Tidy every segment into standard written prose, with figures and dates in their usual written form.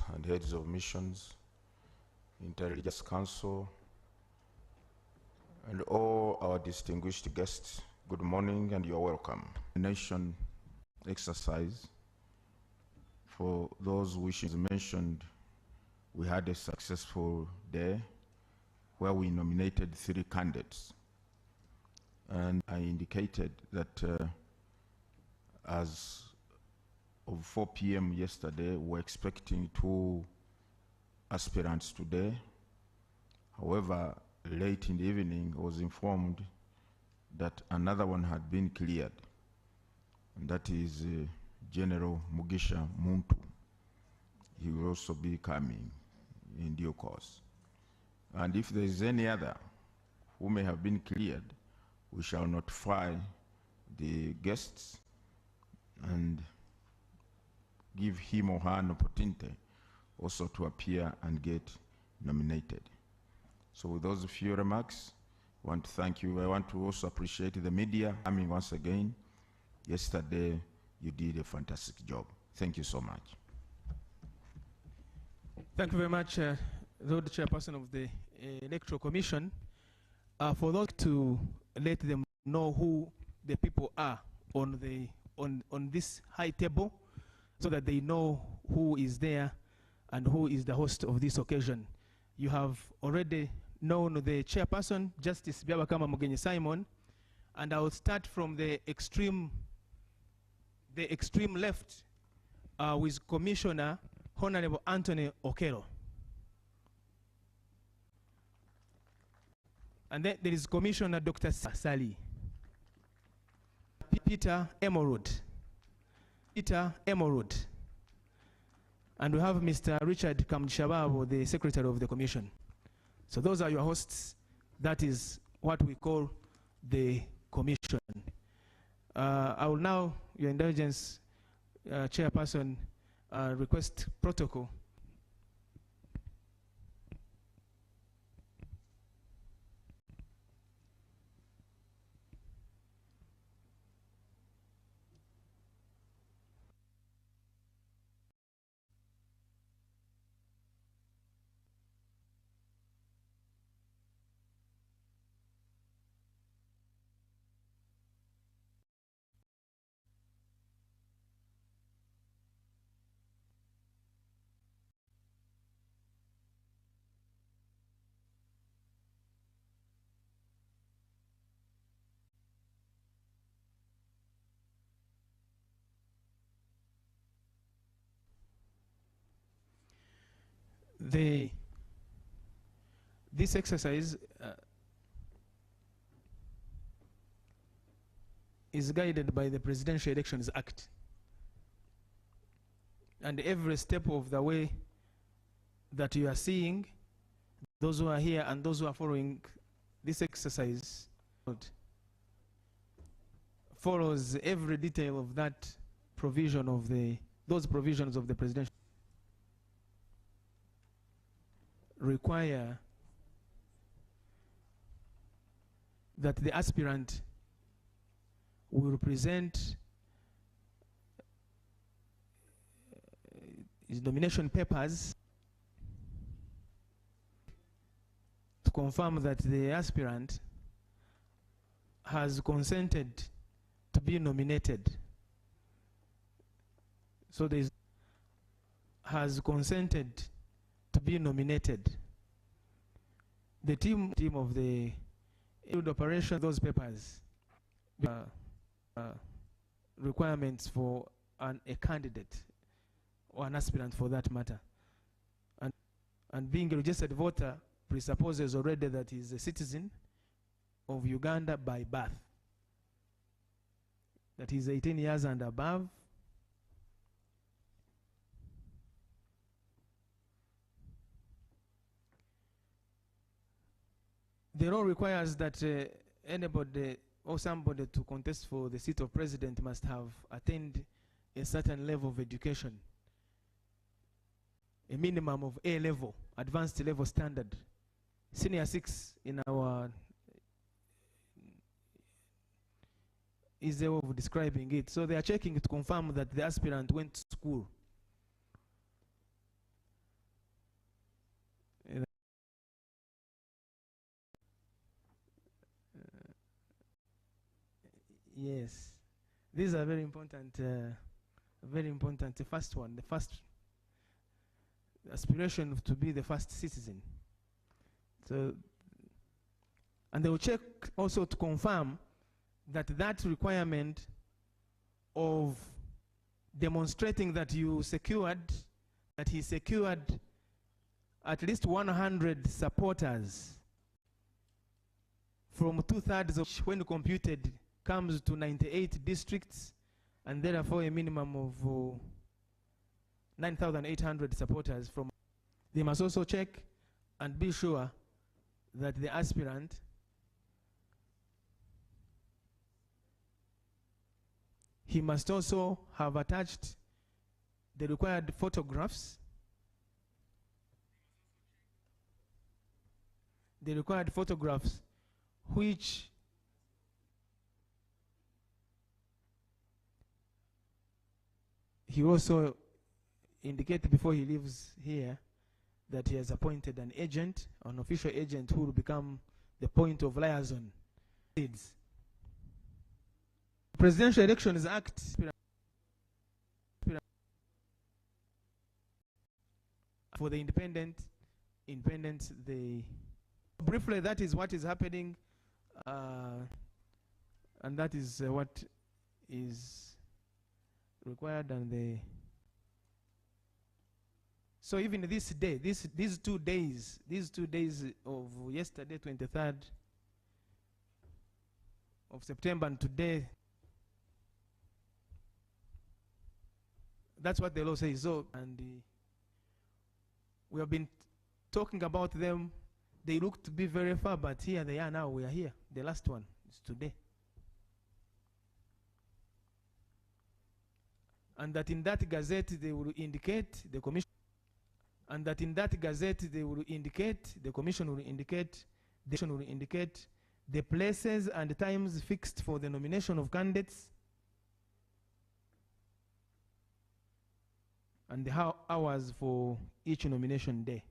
pastors and heads of missions, Interreligious Council, and all our distinguished guests, good morning and you're welcome. Nation exercise. For those wishes mentioned, we had a successful day where we nominated 3 candidates. And I indicated that as of 4 p.m. yesterday, we're expecting 2 aspirants today. However, late in the evening, I was informed that another one had been cleared, and that is General Mugisha Muntu. He will also be coming in due course. And if there is any other who may have been cleared, we shall notify the guests and give him or her an opportunity also to appear and get nominated. So with those few remarks, I want to thank you. I want to also appreciate the media coming once again. Yesterday, you did a fantastic job. Thank you so much. Thank you very much, Lord Chairperson of the Electoral Commission. For those to let them know who the people are on this high table, so that they know who is there and who is the host of this occasion. You have already known the chairperson, Justice Byabakama Mugenyi Simon, and I will start from the extreme left with Commissioner Honorable Anthony Okello. And then there is Commissioner Dr. Sali. Peter Emorud. And we have Mr. Richard Kamshababu, the Secretary of the Commission. So those are your hosts. That is what we call the Commission. I will now, Your Indulgence, Chairperson, request protocol. This exercise is guided by the Presidential Elections Act, and every step of the way that you are seeing, those who are here and those who are following this exercise follows every detail of that provision of those provisions of the presidential require that the aspirant will present his nomination papers to confirm that the aspirant has consented to be nominated. So there has consented to be nominated. The team of the field operation, those papers, requirements for a candidate or an aspirant for that matter. And being a registered voter presupposes already that he is a citizen of Uganda by birth, that he is 18 years and above, the law requires that anybody or somebody to contest for the seat of president must have attained a certain level of education, a minimum of A level, advanced level standard, senior 6 in our is a way of describing it. So they are checking to confirm that the aspirant went to school. Yes. These are very important, very important. The first one, the first aspiration to be the first citizen. So, and they will check also to confirm that that requirement of demonstrating that you secured, that he secured at least 100 supporters from 2/3 of when computed comes to 98 districts, and therefore a minimum of 9,800 supporters from. They must also check and be sure that the aspirant he must also have attached the required photographs, which he also indicated before he leaves here that he has appointed an agent, an official agent who will become the point of liaison. Presidential Elections Act for the independent, briefly, that is what is happening, and that is what is required, and so even this day, these 2 days of yesterday, 23rd of September, and today, that's what the law says. So, and we have been talking about them. They look to be very far, but here they are now. We are here. The last one is today. And that in that gazette they will indicate the commission. And that in that gazette they will indicate, the commission will indicate the places and times fixed for the nomination of candidates, and the hours for each nomination day.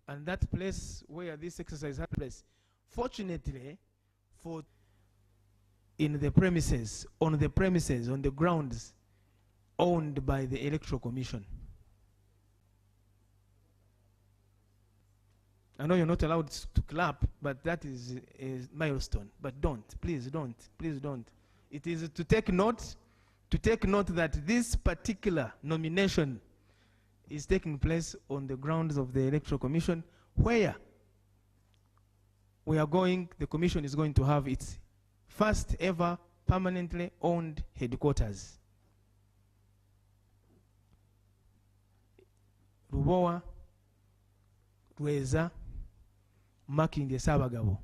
And that place where this exercise has place, fortunately, on the premises, on the grounds owned by the Electoral Commission. I know you're not allowed to clap, but that is a milestone. But please don't. It is to take note that this particular nomination is taking place on the grounds of the Electoral Commission, where the commission is going to have its first ever permanently owned headquarters. Rubowa, Rweza, Makindye Sabagabo.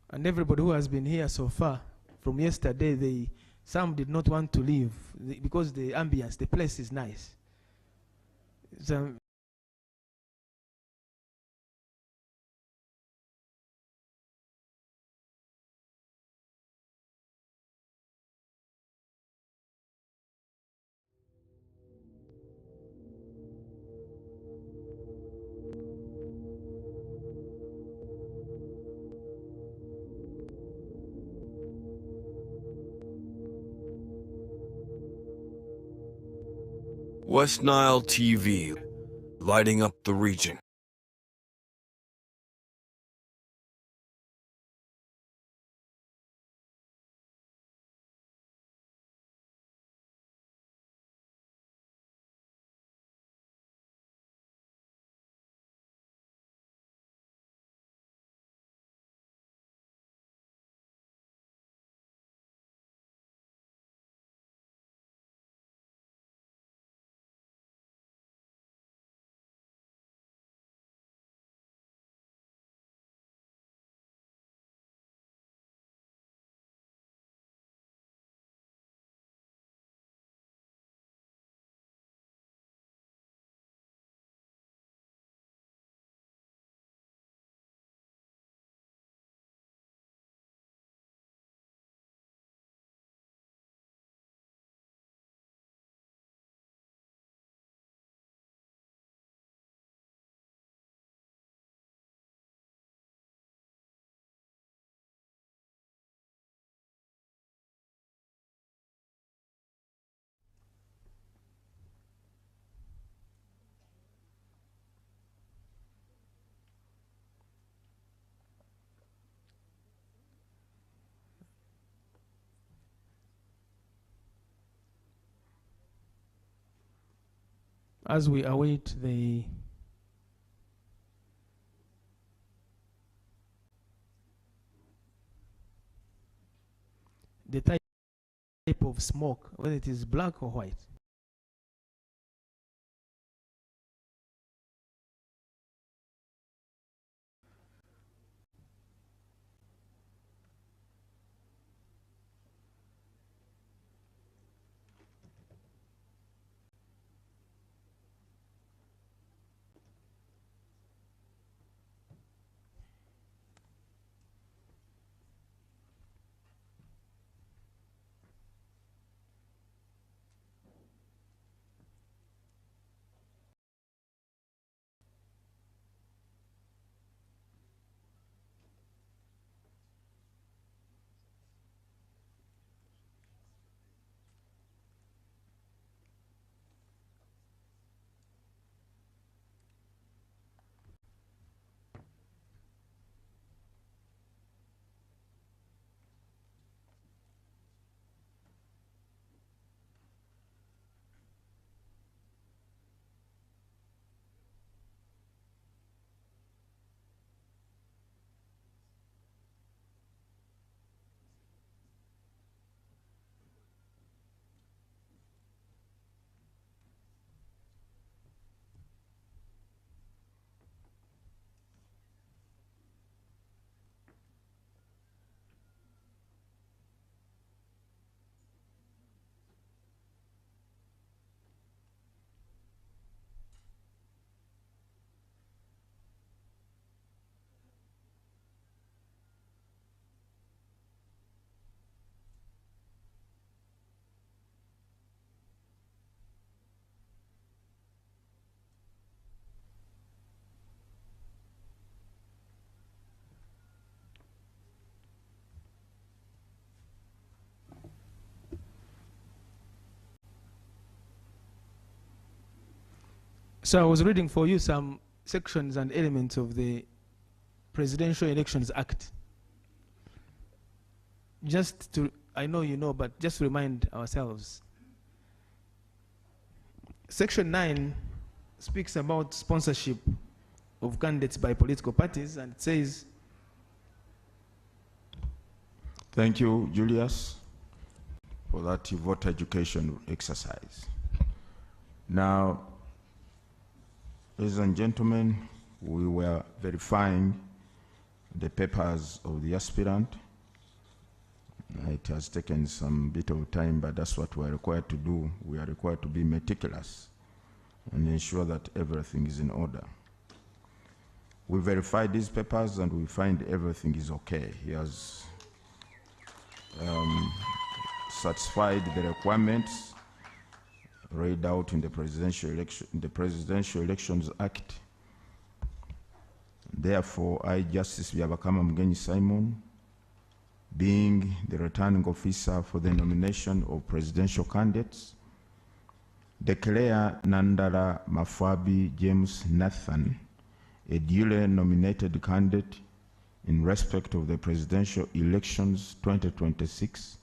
And everybody who has been here so far, from yesterday, some did not want to leave because the ambience, the place is nice. So West Nile TV, lighting up the region. as we await the type of smoke, whether it is black or white. So I was reading for you some sections and elements of the Presidential Elections Act. Just to, I know you know, but just to remind ourselves. Section 9 speaks about sponsorship of candidates by political parties, and it says, Thank you, Julius, for that voter education exercise. Now, ladies and gentlemen, we were verifying the papers of the aspirant. It has taken some bit of time, but that's what we're required to do. We are required to be meticulous and ensure that everything is in order. We verified these papers and we find everything is okay. He has satisfied the requirements laid out in the Presidential Elections Act. Therefore, I, Justice Byabakama Mugenyi Simon, being the returning officer for the nomination of presidential candidates, declare Nandala Mafabi James Nathan a duly nominated candidate in respect of the presidential elections 2026,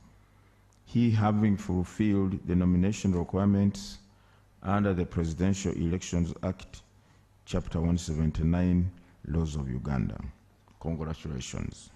he having fulfilled the nomination requirements under the Presidential Elections Act, Chapter 179, Laws of Uganda. Congratulations.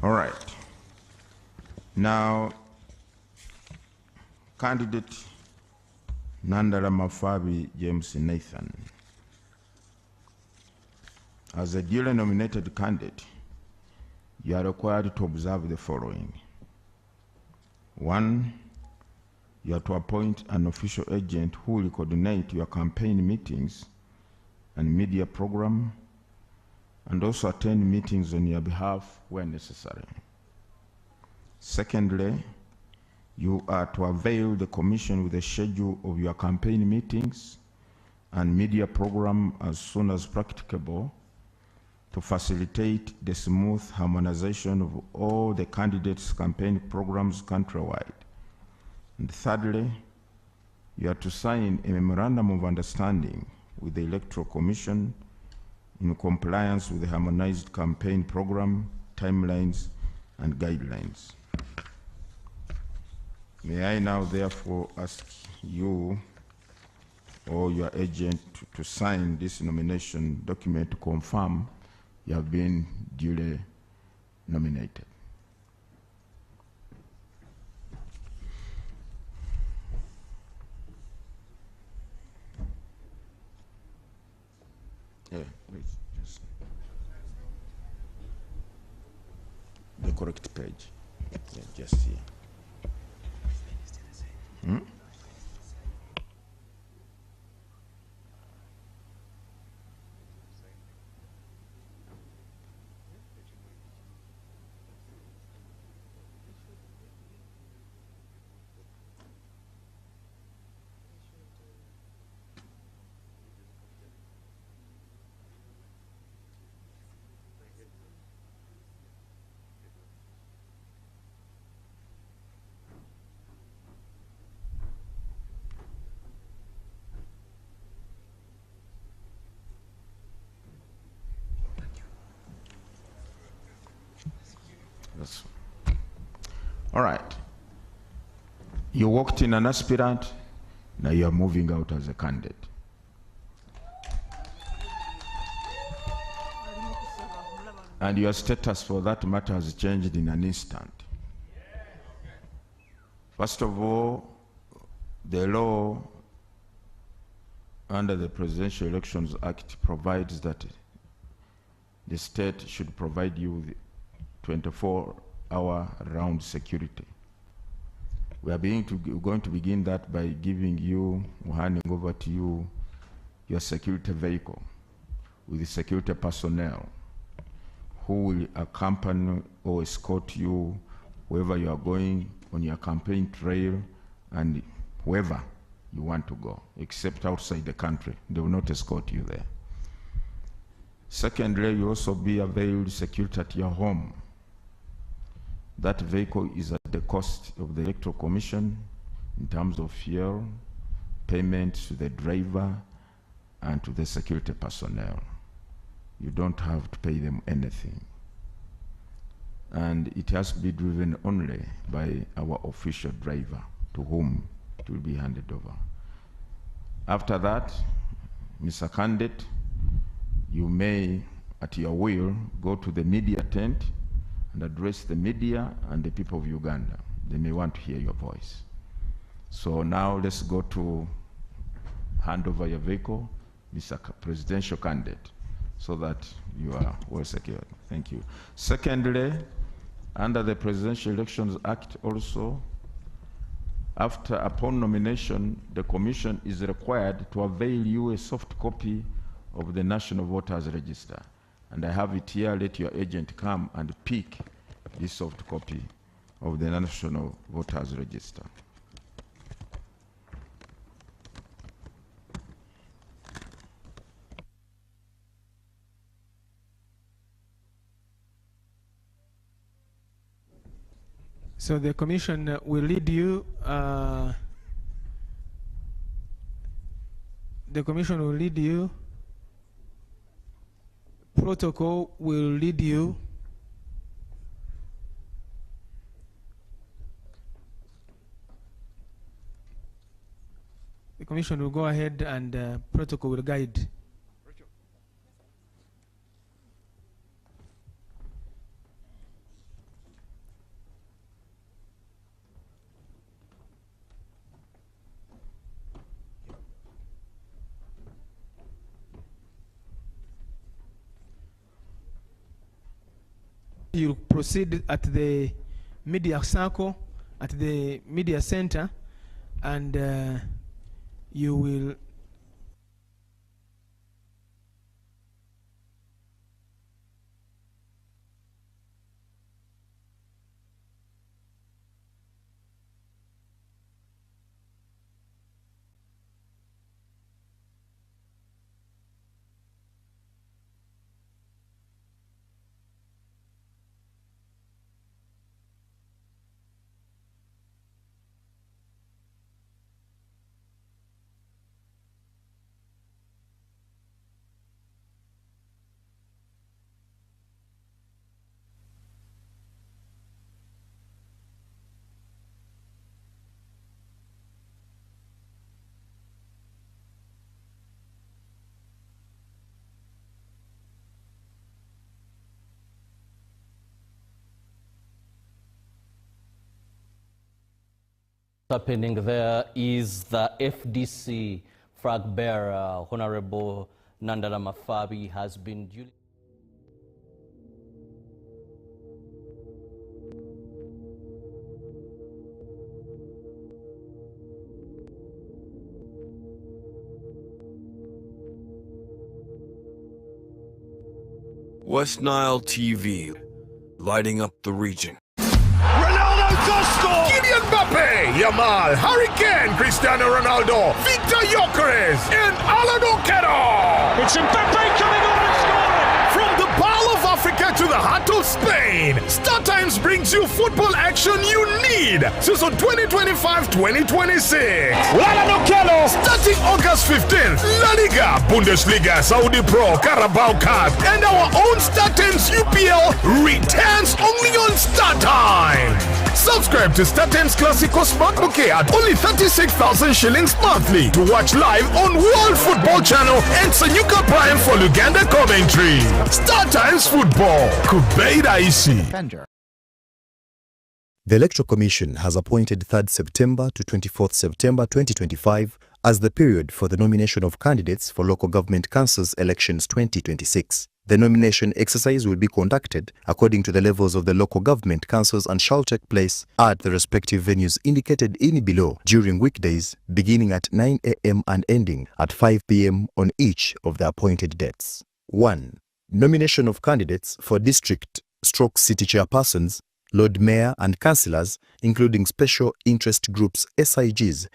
All right. Now, candidate Nandala Mafabi James Nathan. As a duly nominated candidate, you are required to observe the following. 1, you are to appoint an official agent who will coordinate your campaign meetings and media program, and also attend meetings on your behalf where necessary. Secondly, you are to avail the Commission with a schedule of your campaign meetings and media program as soon as practicable to facilitate the smooth harmonization of all the candidates' campaign programs countrywide. And thirdly, you are to sign a memorandum of understanding with the Electoral Commission in compliance with the harmonized campaign program, timelines, and guidelines. May I now therefore ask you or your agent to sign this nomination document to confirm you have been duly nominated. Yeah, please, just the correct page. Yeah, just here. That's all right. You walked in an aspirant, now you are moving out as a candidate. And your status for that matter has changed in an instant. First of all, the law under the Presidential Elections Act provides that the state should provide you with 24-hour round security. We are going to begin that by giving you, handing over to you, your security vehicle with the security personnel who will accompany or escort you wherever you are going on your campaign trail and wherever you want to go, except outside the country. They will not escort you there. Secondly, you also be availed security at your home. That vehicle is at the cost of the Electoral Commission in terms of fuel, payment to the driver, and to the security personnel. You don't have to pay them anything. And it has to be driven only by our official driver, to whom it will be handed over. After that, Mr. Candidate, you may, at your will, go to the media tent and address the media and the people of Uganda. They may want to hear your voice. So now let's go to hand over your vehicle, Mr. Presidential Candidate, so that you are well secured. Thank you. Secondly, under the Presidential Elections Act also, upon nomination, the Commission is required to avail you a soft copy of the National Voters Register. And I have it here. Let your agent come and pick this soft copy of the National Voters Register. So the Commission will lead you. The Commission will lead you. Protocol will lead you. The Commission will go ahead and protocol will guide. You proceed at the media circle, at the media center, and you will happening there is the FDC flag bearer, Honorable Nandala Mafabi, has been duly... West Nile TV, lighting up the region. Ronaldo does score! Kylian Mbappe, Yamal, Harry Kane, Cristiano Ronaldo, Victor Gyökeres, and Alan Okero! It's Mbappe coming on and scoring! From the Pearl of Africa to the heart of Spain, StarTimes brings you football action you need. Season 2025-2026. Alan Okero! Starting August 15th, La Liga, Bundesliga, Saudi Pro, Carabao Cup, and our own StarTimes UPL returns only on StarTimes. Subscribe to StarTimes Classico Smart Bouquet at only 36,000 shillings monthly to watch live on World Football Channel and Sanyuka Prime for Luganda commentary. StarTimes Football. Kubeida Isi. The Electoral Commission has appointed 3rd September to 24th September 2025 as the period for the nomination of candidates for local government councils elections 2026. The nomination exercise will be conducted according to the levels of the local government councils and shall take place at the respective venues indicated in below during weekdays beginning at 9 a.m. and ending at 5 p.m. on each of the appointed dates. 1. Nomination of candidates for district/city chairpersons, Lord Mayor and councillors, including special interest groups SIGs,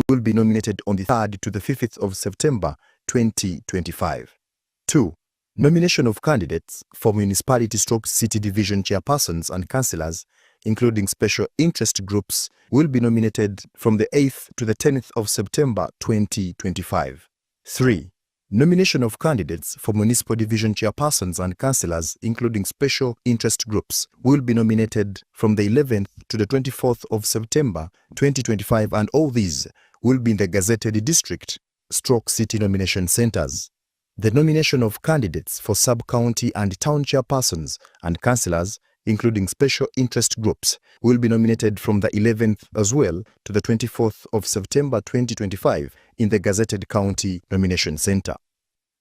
will be nominated on the 3rd to the 5th of September 2025. 2. Nomination of candidates for municipality/city division chairpersons and councillors, including special interest groups, will be nominated from the 8th to the 10th of September 2025. 3. Nomination of candidates for municipal division chairpersons and councillors, including special interest groups, will be nominated from the 11th to the 24th of September 2025, and all these will be in the gazetted district/city nomination centres. The nomination of candidates for sub-county and town chairpersons and councillors, including special interest groups, will be nominated from the 11th as well to the 24th of September 2025 in the gazetted county nomination centre.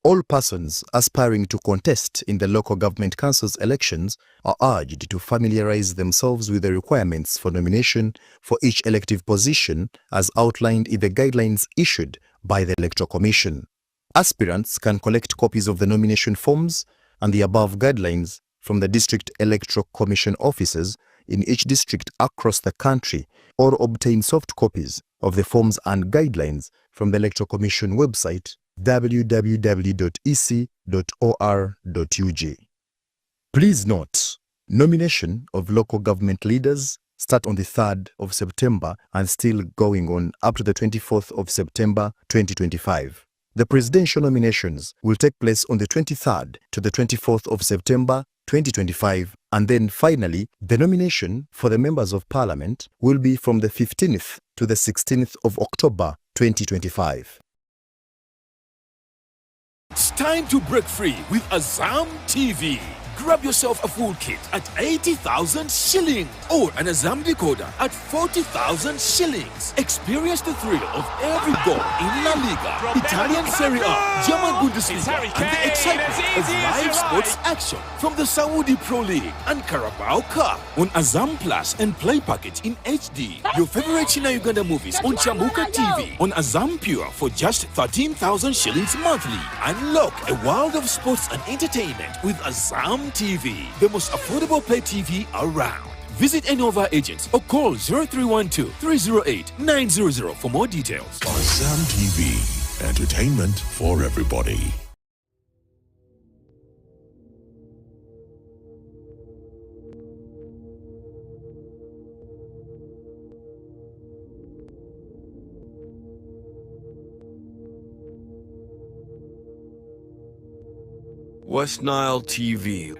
All persons aspiring to contest in the local government council's elections are urged to familiarise themselves with the requirements for nomination for each elective position as outlined in the guidelines issued by the Electoral Commission. Aspirants can collect copies of the nomination forms and the above guidelines from the District Electoral Commission offices in each district across the country, or obtain soft copies of the forms and guidelines from the Electoral Commission website www.ec.or.ug. Please note, nomination of local government leaders start on the 3rd of September and still going on up to the 24th of September 2025. The presidential nominations will take place on the 23rd to the 24th of September 2025, and then finally, the nomination for the members of parliament will be from the 15th to the 16th of October 2025. It's time to break free with Azam TV. Grab yourself a full kit at 80,000 shillings or an Azam decoder at 40,000 shillings. Experience the thrill of every goal in La Liga, Italian Serie A, German Bundesliga, and the excitement of live sports action from the Saudi Pro League and Carabao Cup on Azam Plus and Play Package in HD. Your favorite China Uganda movies on Chambuka TV on Azam Pure for just 13,000 shillings monthly. Unlock a world of sports and entertainment with Azam TV, the most affordable Play TV around. Visit any of our agents or call 0312-308-900 for more details. Azam TV, entertainment for everybody. West Nile TV,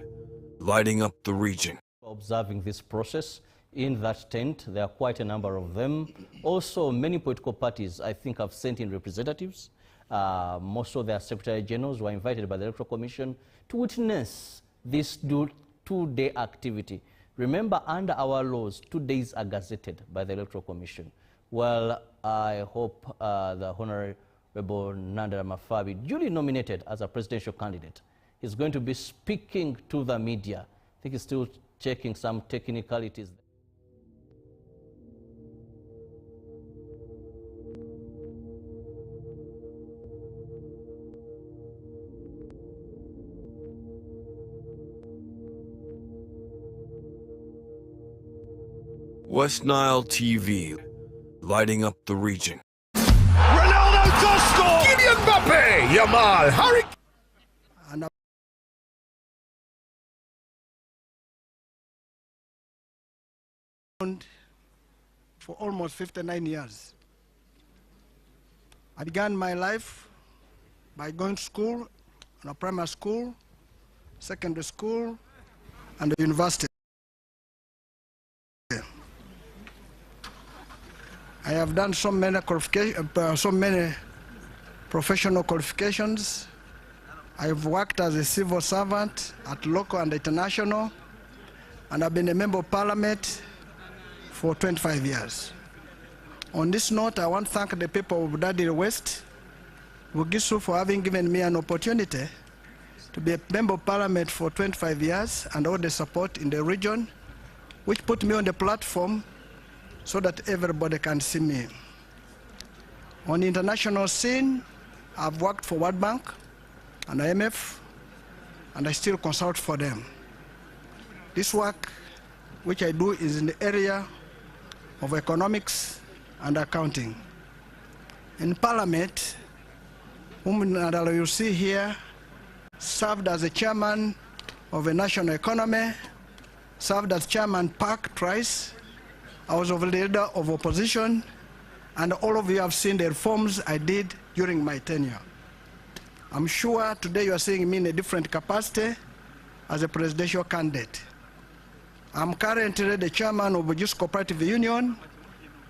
lighting up the region. Observing this process in that tent, there are quite a number of them. Also, many political parties, I think, have sent in representatives. Most of their secretary generals were invited by the Electoral Commission to witness this two-day activity. Remember, under our laws, 2 days are gazetted by the Electoral Commission. Well, I hope the Honorable Nandala Mafabi, duly nominated as a presidential candidate, is going to be speaking to the media. I think he's still checking some technicalities. West Nile TV, lighting up the region. Ronaldo to score! Kylian Mbappe, Yamal, Harry. For almost 59 years. I began my life by going to school, a primary school, secondary school, and the university. I have done so many professional qualifications. I have worked as a civil servant at local and international, and I've been a member of parliament for 25 years. On this note, I want to thank the people of Daddy West, Wugisu, for having given me an opportunity to be a member of parliament for 25 years and all the support in the region, which put me on the platform so that everybody can see me. On the international scene, I've worked for World Bank and IMF, and I still consult for them. This work, which I do, is in the area of economics and accounting. In Parliament, whom you see here, served as the chairman of the national economy, served as chairman PAC twice. I was the leader of opposition, and all of you have seen the reforms I did during my tenure. I'm sure today you are seeing me in a different capacity as a presidential candidate. I'm currently the chairman of the Just Cooperative Union,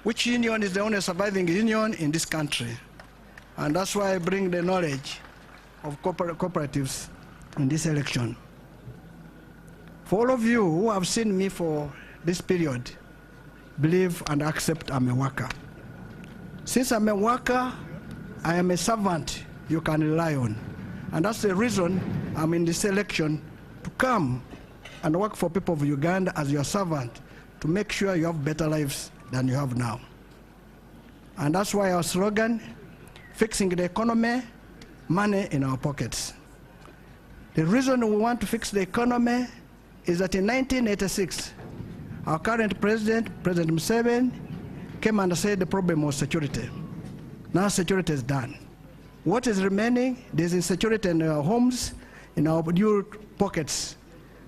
which union is the only surviving union in this country. And that's why I bring the knowledge of cooperatives in this election. For all of you who have seen me for this period, believe and accept I'm a worker. Since I'm a worker, I am a servant you can rely on. And that's the reason I'm in this election, to come and work for people of Uganda as your servant, to make sure you have better lives than you have now. And that's why our slogan, fixing the economy, money in our pockets. The reason we want to fix the economy is that in 1986, our current president, President Museveni, came and said the problem was security. Now security is done. What is remaining? There's insecurity in our homes, in our pockets.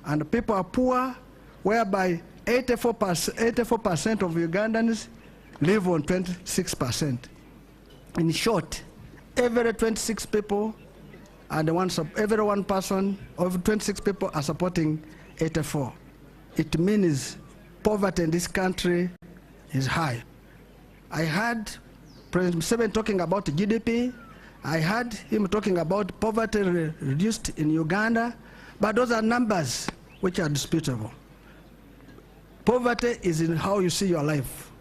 And people are poor, whereby 84% of Ugandans live on 26%. In short, every 26 people and every one person of 26 people are supporting 84. It means poverty in this country is high. I heard President Museveni talking about GDP. I heard him talking about poverty reduced in Uganda. But those are numbers which are disputable. Poverty is in how you see your life,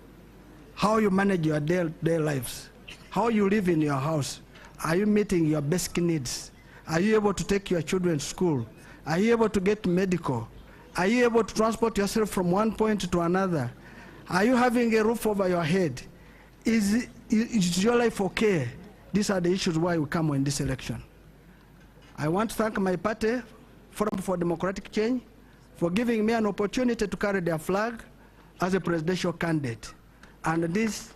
how you manage your day lives, how you live in your house. Are you meeting your basic needs? Are you able to take your children to school? Are you able to get medical? Are you able to transport yourself from one point to another? Are you having a roof over your head? Is your life okay? These are the issues why we come in this election. I want to thank my party, Forum for Democratic Change, for giving me an opportunity to carry their flag as a presidential candidate. And this,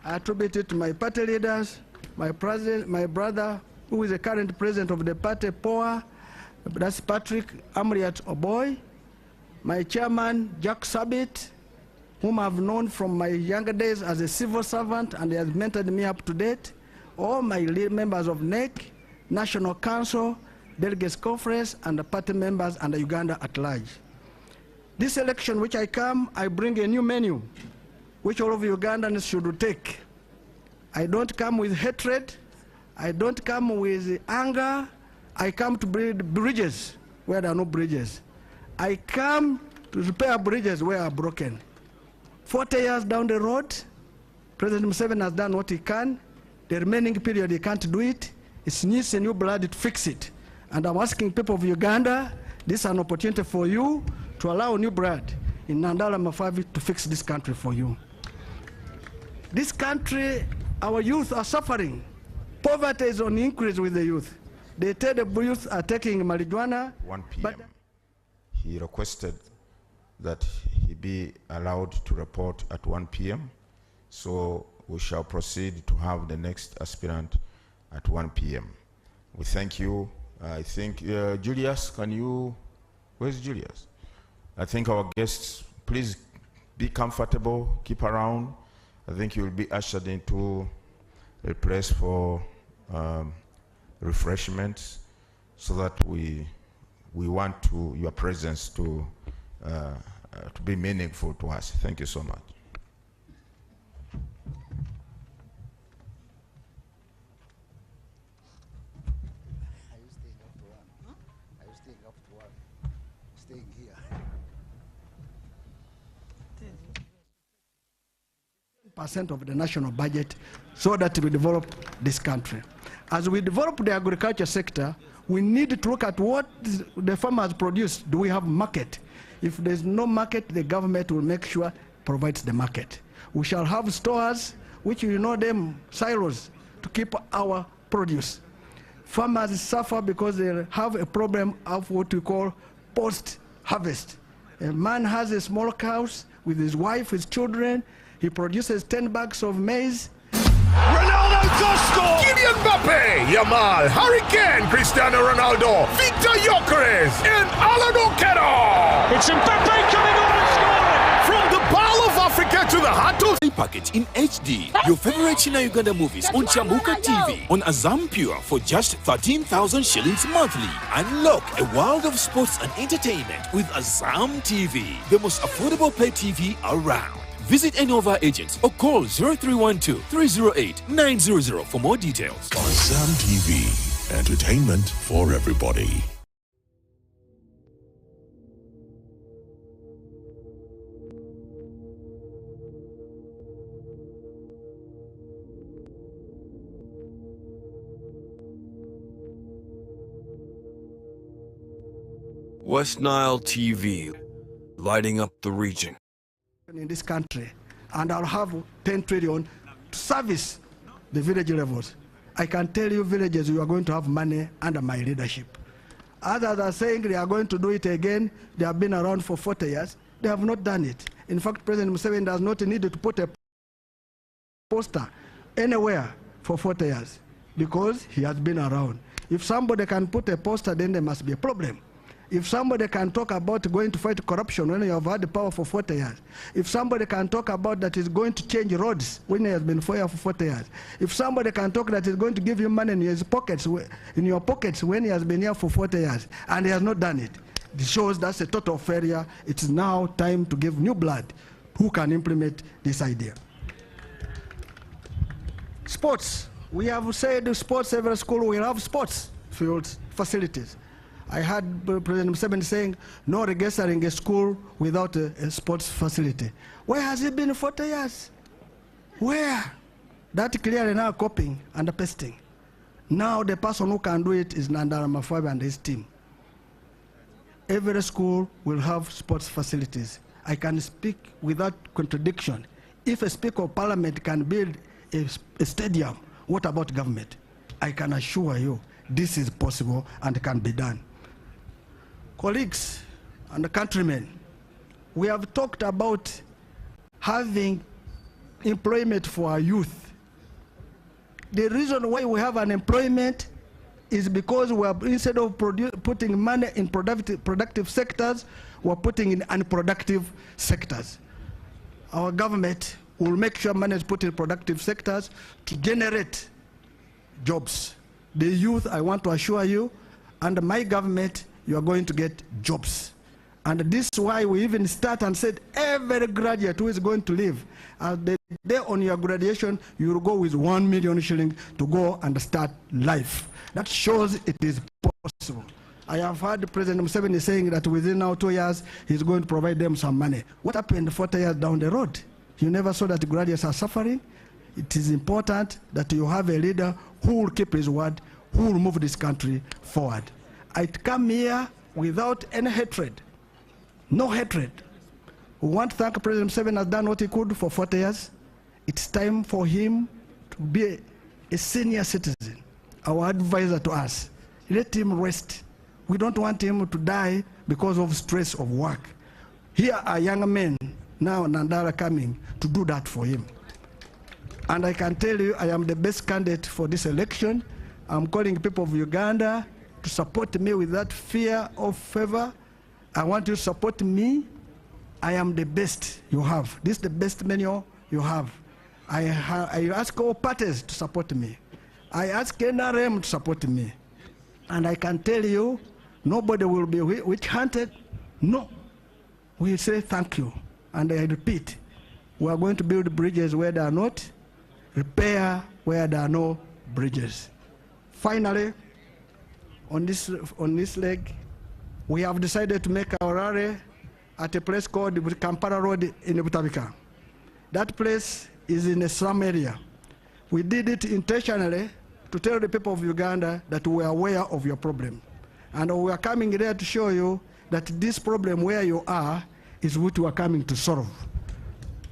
I attribute it to my party leaders, my brother, who is the current president of the party, POA, that's Patrick Amriat Oboy, my chairman, Jack Sabitt, whom I've known from my younger days as a civil servant, and he has mentored me up to date, all my members of NEC, National Council, Delegates Conference, and the party members and the Uganda at large. This election which I come, I bring a new menu, which all of Ugandans should take. I don't come with hatred, I don't come with anger, I come to build bridges where there are no bridges. I come to repair bridges where are broken. 40 years down the road, President Museveni has done what he can. The remaining period he can't do it. It needs a new blood to fix it. And I'm asking people of Uganda, this is an opportunity for you to allow new blood in Nandala Mafavi to fix this country for you. This country, our youth are suffering. Poverty is on increase with the youth. They tell the youth are taking marijuana. 1 p.m. He requested that he be allowed to report at 1 p.m. So we shall proceed to have the next aspirant at 1 p.m. We thank you. I think, Julius, can you, where's Julius? I think our guests, please be comfortable, keep around. I think you will be ushered into a place for refreshments, so that we want your presence to be meaningful to us. Thank you so much. Are you staying up to one? Huh? Are you staying up to one? Staying here. % of the national budget so that we develop this country. As we develop the agriculture sector, we need to look at what the farmers produce. Do we have market? If there's no market, the government will make sure provides the market. We shall have stores, which you know them, silos, to keep our produce. Farmers suffer because they have a problem of what we call post-harvest. A man has a small house with his wife, his children. He produces 10 bags of maize. Ronaldo does score! Kylian Mbappe, Yamal, Harry Kane, Cristiano Ronaldo, Victor Gyökeres, and Alan Okero! It's Mbappe coming on and scoring! From the Pearl of Africa to the heart of package in HD. Your favorite China Uganda movies on Chambuka TV on Azam Pure for just 13,000 shillings monthly. Unlock a world of sports and entertainment with Azam TV, the most affordable pay TV around. Visit any of our agents or call 0312-308-900 for more details. Azam TV, entertainment for everybody. West Nile TV, lighting up the region. In this country, and I'll have 10 trillion to service the village levels. I can tell you villages, you are going to have money under my leadership. Others are saying they are going to do it again. They have been around for 40 years. They have not done it. In fact, President Museveni does not need to put a poster anywhere for 40 years because he has been around. If somebody can put a poster, then there must be a problem. If somebody can talk about going to fight corruption when you have had the power for 40 years, if somebody can talk about that he's going to change roads when he has been for 40 years, if somebody can talk that he's going to give you money in his pockets, in your pockets when he has been here for 40 years and he has not done it, it shows that's a total failure. It's now time to give new blood who can implement this idea. Sports. We have said sports, every school will have sports fields, facilities. I heard President Museveni saying, no registering a school without a sports facility. Where has it been 40 years? Where? That clearly now copying and pasting. Now the person who can do it is Nandala Mafabi and his team. Every school will have sports facilities. I can speak without contradiction. If a Speaker of Parliament can build a stadium, what about government? I can assure you this is possible and can be done. Colleagues and countrymen, we have talked about having employment for our youth. The reason why we have unemployment is because we are, instead of putting money in productive sectors, we're putting in unproductive sectors. Our government will make sure money is put in productive sectors to generate jobs. The youth, I want to assure you, under my government, you are going to get jobs. And this is why we even start and said every graduate who is going to leave, the day on your graduation, you will go with 1 million shillings to go and start life. That shows it is possible. I have heard President Museveni saying that within now 2 years, he's going to provide them some money. What happened 40 years down the road? You never saw that the graduates are suffering? It is important that you have a leader who will keep his word, who will move this country forward. I come here without any hatred. No hatred. We want to thank President Museveni has done what he could for 40 years. It's time for him to be a senior citizen, our advisor to us. Let him rest. We don't want him to die because of stress of work. Here are young men, now Nandala coming to do that for him. And I can tell you, I am the best candidate for this election. I'm calling people of Uganda to support me with that fear of favor. I want you to support me. I am the best you have. This is the best menu you have. I ask all parties to support me. I ask NRM to support me. And I can tell you, nobody will be witch-hunted. No. We say thank you. And I repeat, we are going to build bridges where there are not, repair where there are no bridges. Finally, on this leg, we have decided to make our rally at a place called Kampala Road in Butabika. That place is in a slum area. We did it intentionally to tell the people of Uganda that we are aware of your problem. And we are coming there to show you that this problem where you are is what we are coming to solve.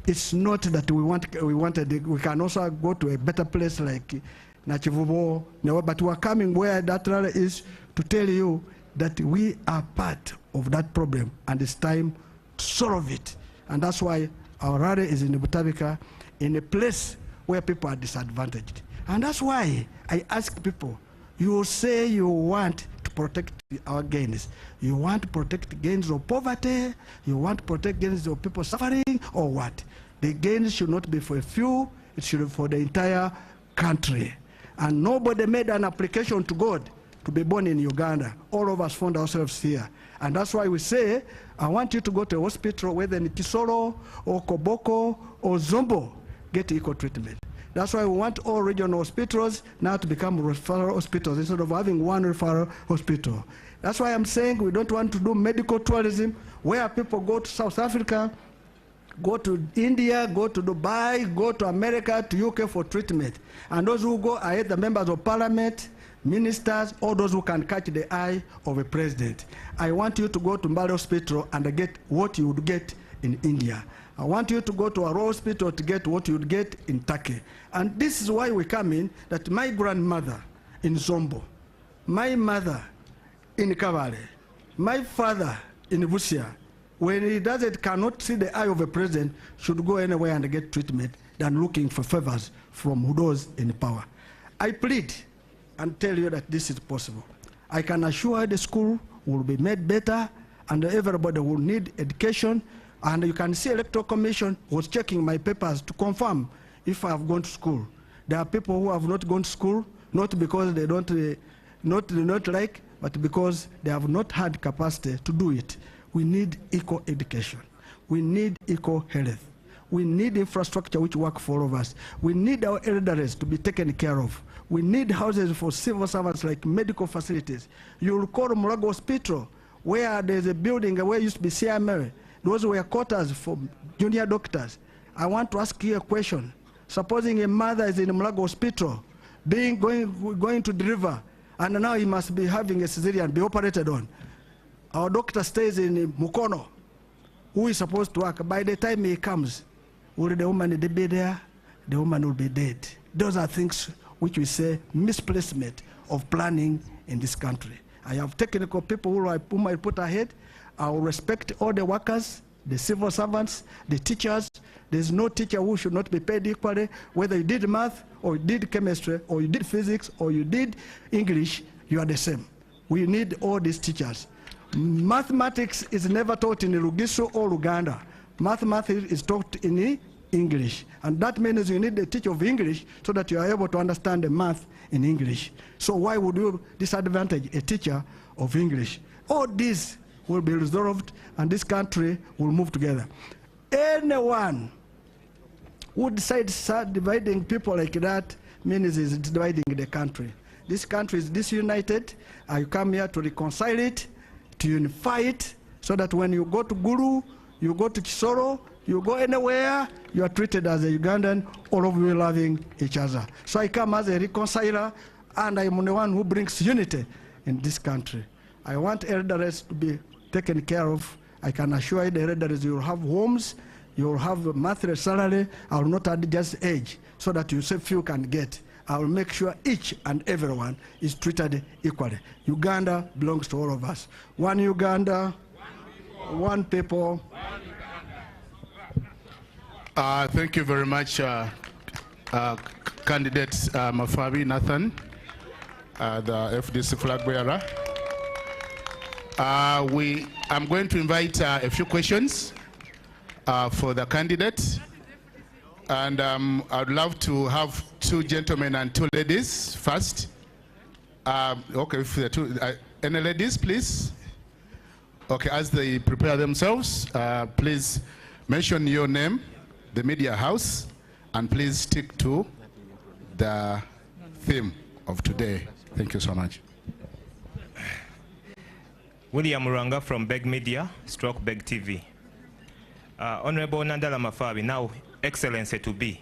It's not that we can also go to a better place like Nachivubo, but we are coming where that rally is to tell you that we are part of that problem and it's time to solve it. And that's why our rally is in Butabika, in a place where people are disadvantaged. And that's why I ask people, you say you want to protect our gains. You want to protect gains of poverty, you want to protect gains of people suffering, or what? The gains should not be for a few, it should be for the entire country. And nobody made an application to God to be born in Uganda. All of us found ourselves here. And that's why we say, I want you to go to a hospital, whether in Kisoro, or Koboko, or Zombo, get equal treatment. That's why we want all regional hospitals now to become referral hospitals instead of having one referral hospital. That's why I'm saying we don't want to do medical tourism where people go to South Africa, go to India, go to Dubai, go to America, to UK for treatment. And those who go are either members of parliament, ministers, or those who can catch the eye of a president. I want you to go to Mbale Hospital and get what you would get in India. I want you to go to a hospital to get what you would get in Turkey. And this is why we come in, that my grandmother in Zombo, my mother in Kavale, my father in Busia, when he cannot see the eye of a president, should go anywhere and get treatment than looking for favors from those in power. I plead and tell you that this is possible. I can assure the school will be made better and everybody will need education. And you can see Electoral Commission was checking my papers to confirm if I have gone to school. There are people who have not gone to school, not because they don't not like, but because they have not had capacity to do it. We need equal education. We need equal health. We need infrastructure which work for all of us. We need our elderly to be taken care of. We need houses for civil servants like medical facilities. You'll call Mulago Hospital, where there's a building where used to be CMA. Those were quarters for junior doctors. I want to ask you a question. Supposing a mother is in Mulago Hospital, going to deliver, and now he must be having a cesarean, be operated on. Our doctor stays in Mukono, who is supposed to work. By the time he comes, will the woman be there? The woman will be dead. Those are things which we say misplacement of planning in this country. I have technical people whom I put ahead. I will respect all the workers, the civil servants, the teachers. There's no teacher who should not be paid equally, whether you did math, or you did chemistry, or you did physics, or you did English, you are the same. We need all these teachers. Mathematics is never taught in Rugisu or Uganda. Mathematics is taught in English. And that means you need a teacher of English so that you are able to understand the math in English. So why would you disadvantage a teacher of English? All this will be resolved and this country will move together. Anyone who decides start dividing people like that means is dividing the country. This country is disunited. I come here to reconcile it, to unify it, so that when you go to Guru, you go to Chisoro, you go anywhere, you are treated as a Ugandan, all of you loving each other. So I come as a reconciler, and I'm the one who brings unity in this country. I want elders to be taken care of. I can assure you the elders, you will have homes, you will have a monthly salary. I will not add just age, so that you say few can get. I will make sure each and everyone is treated equally. Uganda belongs to all of us. One Uganda, one people. Thank you very much, candidate Mafabi Nathan, the FDC flag bearer. I'm going to invite a few questions for the candidate, and I'd love to have two gentlemen and two ladies first. Okay, if the two, any ladies, please? Okay, as they prepare themselves, please mention your name, the media house, and please stick to the theme of today. Thank you so much. William Muranga from Beg Media, stroke Beg TV. Honorable Nandala Mafabi, now Excellency to be.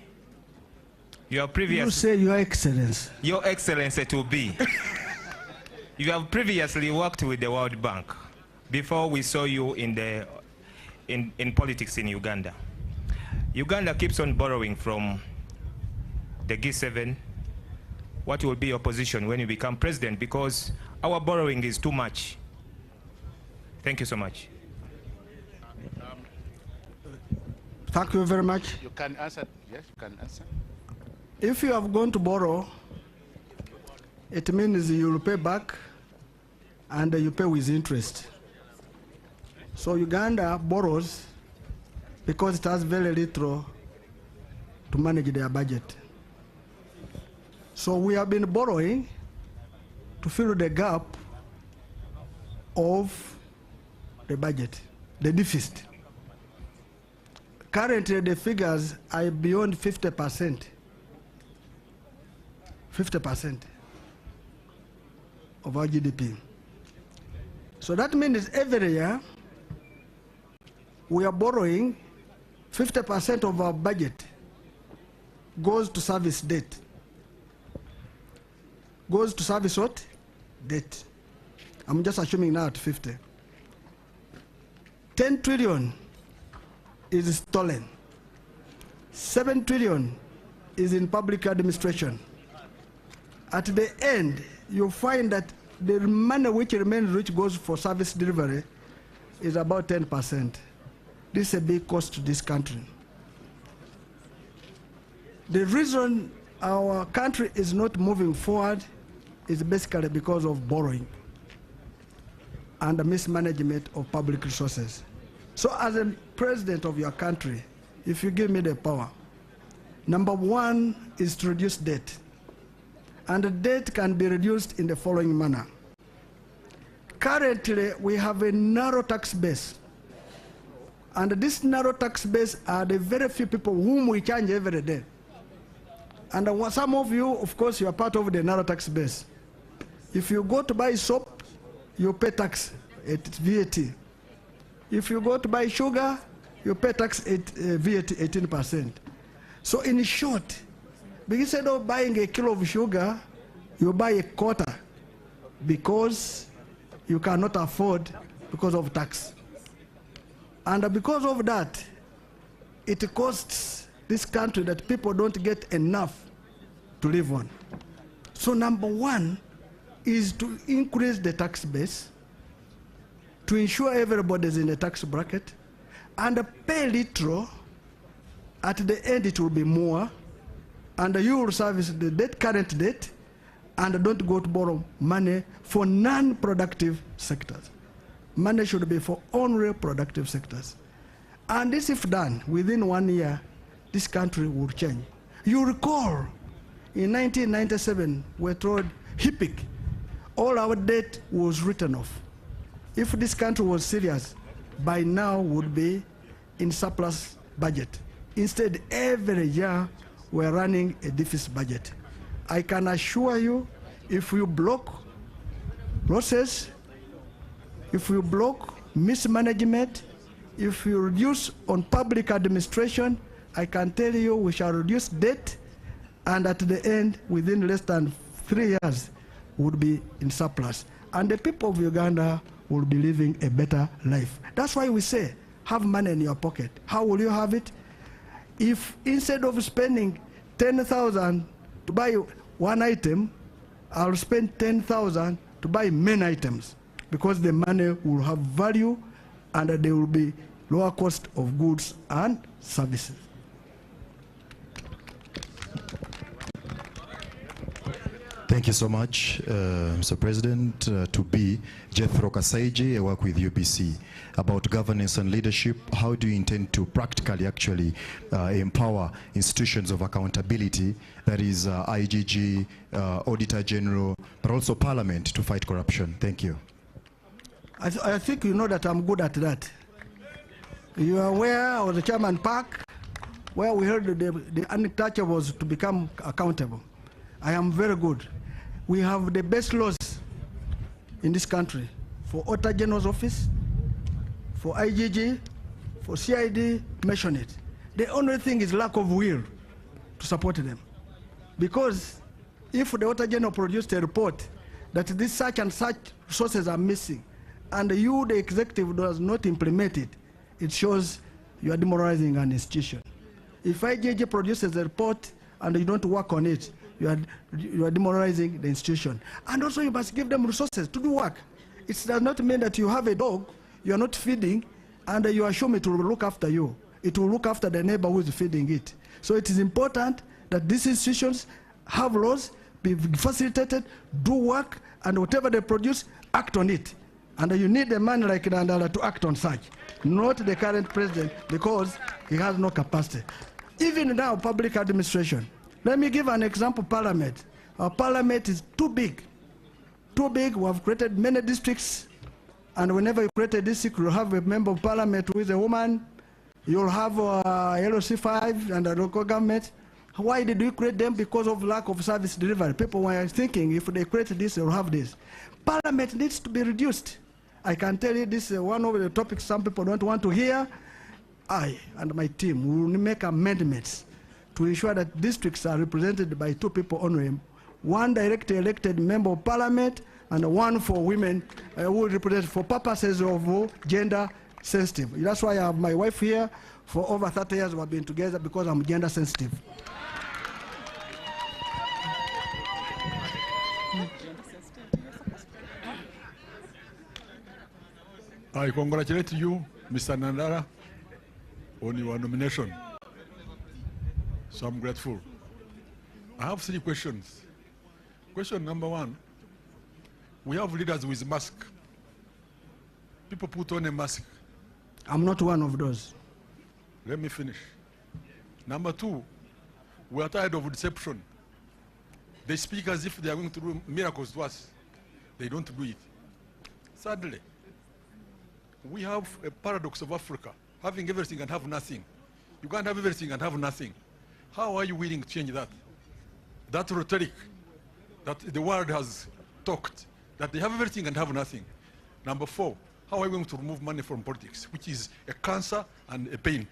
Your previous... You say Your Excellency. Your Excellency to be. You have previously worked with the World Bank before we saw you in politics in Uganda. Uganda keeps on borrowing from the G7. What will be your position when you become president? Because our borrowing is too much. Thank you so much. Thank you very much. You can answer. Yes, you can answer. If you have gone to borrow, it means you will pay back, and you pay with interest. So Uganda borrows because it has very little to manage their budget. So we have been borrowing to fill the gap of the budget, the deficit. Currently, the figures are beyond 50%. 50% of our GDP. So that means every year we are borrowing 50% of our budget goes to service debt. Goes to service what? Debt. I'm just assuming now at 50. 10 trillion is stolen. 7 trillion is in public administration. At the end, you find that the money which remains, which goes for service delivery, is about 10%. This is a big cost to this country. The reason our country is not moving forward is basically because of borrowing and the mismanagement of public resources. So as a president of your country, if you give me the power, number one is to reduce debt. And the debt can be reduced in the following manner. Currently, we have a narrow tax base. And this narrow tax base are the very few people whom we charge every day. And some of you, of course, you are part of the narrow tax base. If you go to buy soap, you pay tax at VAT. If you go to buy sugar, you pay tax at VAT 18%. So in short, instead of buying a kilo of sugar, you buy a quarter because you cannot afford because of tax. And because of that, it costs this country that people don't get enough to live on. So number one is to increase the tax base, to ensure everybody is in the tax bracket, and pay little. At the end it will be more, and you will service the debt, current debt, and don't go to borrow money for non-productive sectors. Money should be for only productive sectors. And this, if done, within 1 year, this country will change. You recall, in 1997, we told HIPIC, all our debt was written off. If this country was serious, by now would be in surplus budget. Instead, every year, we're running a deficit budget. I can assure you, if you block losses, if you block mismanagement, if you reduce on public administration, I can tell you we shall reduce debt, and at the end, within less than 3 years, would be in surplus. And the people of Uganda will be living a better life. That's why we say, have money in your pocket. How will you have it? If instead of spending 10,000 to buy one item, I'll spend 10,000 to buy many items, because the money will have value and there will be lower cost of goods and services. Thank you so much, Mr. President. To be Jethro Kasaiji, I work with UPC. About governance and leadership, how do you intend to practically actually empower institutions of accountability, that is IGG, Auditor General, but also Parliament to fight corruption? Thank you. I think you know that I'm good at that. You are aware of the Chairman Park, where we heard the untouchables to become accountable. I am very good. We have the best laws in this country for Auditor General's office, for IGG, for CID, mention it. The only thing is lack of will to support them. Because if the Auditor General produced a report that this such and such resources are missing, and you, the executive, does not implement it, it shows you are demoralizing an institution. If IGG produces a report and you don't work on it, you are demoralizing the institution. And also you must give them resources to do work. It does not mean that you have a dog, you are not feeding, and you assume it will look after you. It will look after the neighbor who is feeding it. So it is important that these institutions have laws, be facilitated, do work, and whatever they produce, act on it. And you need a man like Nandala to act on such, not the current president, because he has no capacity. Even now, public administration. Let me give an example, Parliament. Our Parliament is too big. Too big. We have created many districts, and whenever you create a district, you'll have a member of Parliament who is a woman. You'll have LOC5 and the local government. Why did we create them? Because of lack of service delivery. People were thinking if they create this, they'll have this. Parliament needs to be reduced. I can tell you this is one of the topics some people don't want to hear. I and my team will make amendments to ensure that districts are represented by 2 people only, 1 directly elected member of Parliament and 1 for women who represent for purposes of gender sensitive. That's why I have my wife here. For over 30 years we have been together because I'm gender sensitive. I congratulate you, Mr. Nandara, on your nomination. So I'm grateful. I have 3 questions. Question number 1, we have leaders with mask. People put on a mask. I'm not one of those. Let me finish. Number 2, we are tired of deception. They speak as if they are going to do miracles to us. They don't do it. Sadly, we have a paradox of Africa, having everything and have nothing. You can't have everything and have nothing. How are you willing to change that? that rhetoric that the world has talked, that they have everything and have nothing. Number 4, how are we going to remove money from politics, which is a cancer and a pain?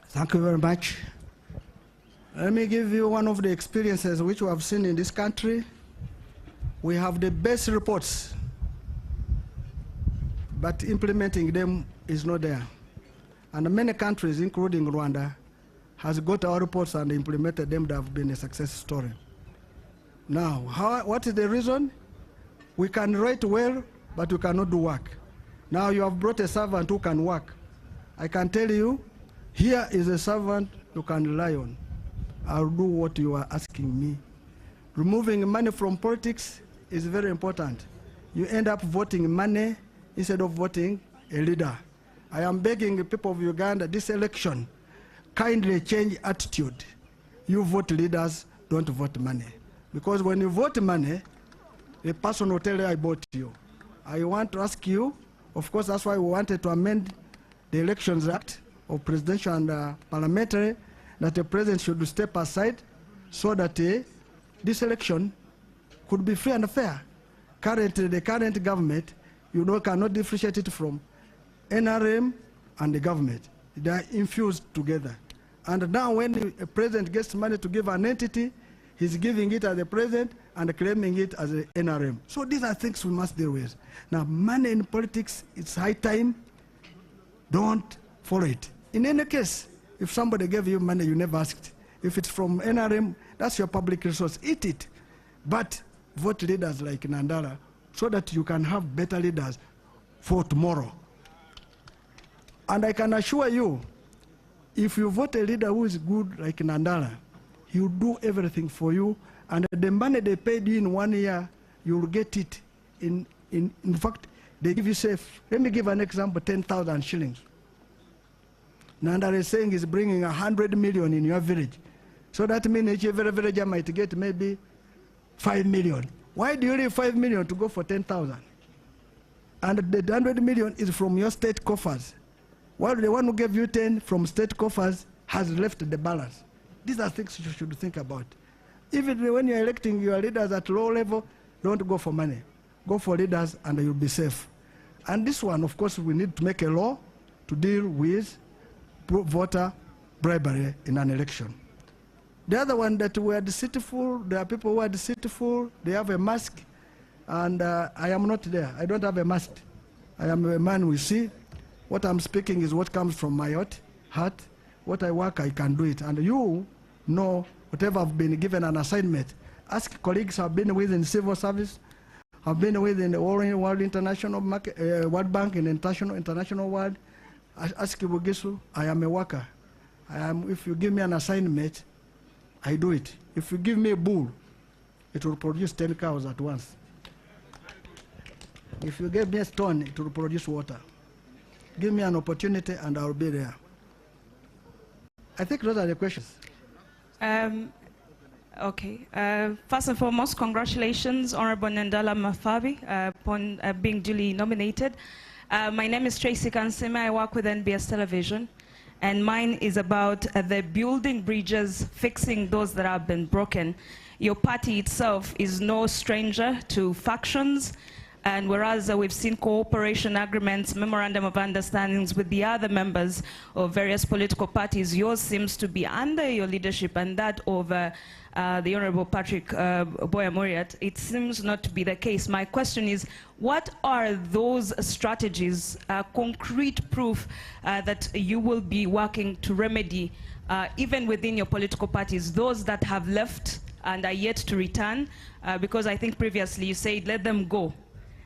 Thank you very much. Let me give you one of the experiences which we have seen in this country. We have the best reports, but implementing them is not there. And many countries, including Rwanda, has got our reports and implemented them that have been a success story. Now, what is the reason? We can write well, but we cannot do work. Now you have brought a servant who can work. I can tell you, here is a servant you can rely on. I'll do what you are asking me. Removing money from politics is very important. You end up voting money instead of voting a leader. I am begging the people of Uganda, this election, kindly change attitude. You vote leaders, don't vote money. Because when you vote money, the person will tell you, I bought you. I want to ask you, of course, that's why we wanted to amend the Elections Act of Presidential and Parliamentary, that the President should step aside so that this election could be free and fair. Currently, the current government, cannot differentiate it from NRM and the government. They are infused together. And now when the president gets money to give an entity, he's giving it as a president and claiming it as an NRM. So these are things we must deal with. Now, money in politics, it's high time. Don't follow it. In any case, if somebody gave you money you never asked, if it's from NRM, that's your public resource, eat it. But vote leaders like Nandala so that you can have better leaders for tomorrow. And I can assure you, if you vote a leader who is good like Nandala, he'll do everything for you, and the money they paid you in 1 year, you'll get it. In fact, they give you safe. Let me give an example, 10,000 shillings. Nandala is saying he's bringing 100 million in your village. So that means each villager might get maybe 5 million. Why do you need 5 million to go for 10,000? And the 100 million is from your state coffers. While the one who gave you 10 from state coffers has left the balance. These are things you should think about. Even when you're electing your leaders at low level, don't go for money. Go for leaders and you'll be safe. And this one, of course, we need to make a law to deal with voter bribery in an election. The other one that we are deceitful, there are people who are deceitful, they have a mask, and I am not there. I don't have a mask. I am a man we see. What I'm speaking is what comes from my heart. What I work, I can do it. And you know, whatever I've been given an assignment, ask colleagues I've been with in civil service, I've been with in the World International Market, World Bank in international world. Ask Ibugisu, I am a worker. If you give me an assignment, I do it. If you give me a bull, it will produce 10 cows at once. If you give me a stone, it will produce water. Give me an opportunity and I'll be there. I think those are the questions. Okay. First and foremost, congratulations, Honorable Nandala Mafabi, upon being duly nominated. My name is Tracy Kansime. I work with NBS Television, and mine is about the building bridges, fixing those that have been broken. Your party itself is no stranger to factions, and whereas we've seen cooperation agreements, memorandum of understandings with the other members of various political parties, yours seems to be under your leadership and that of the Honorable Patrick Boya-Muriat. It seems not to be the case. My question is, what are those strategies, concrete proof that you will be working to remedy, even within your political parties, those that have left and are yet to return? Because I think previously you said, let them go.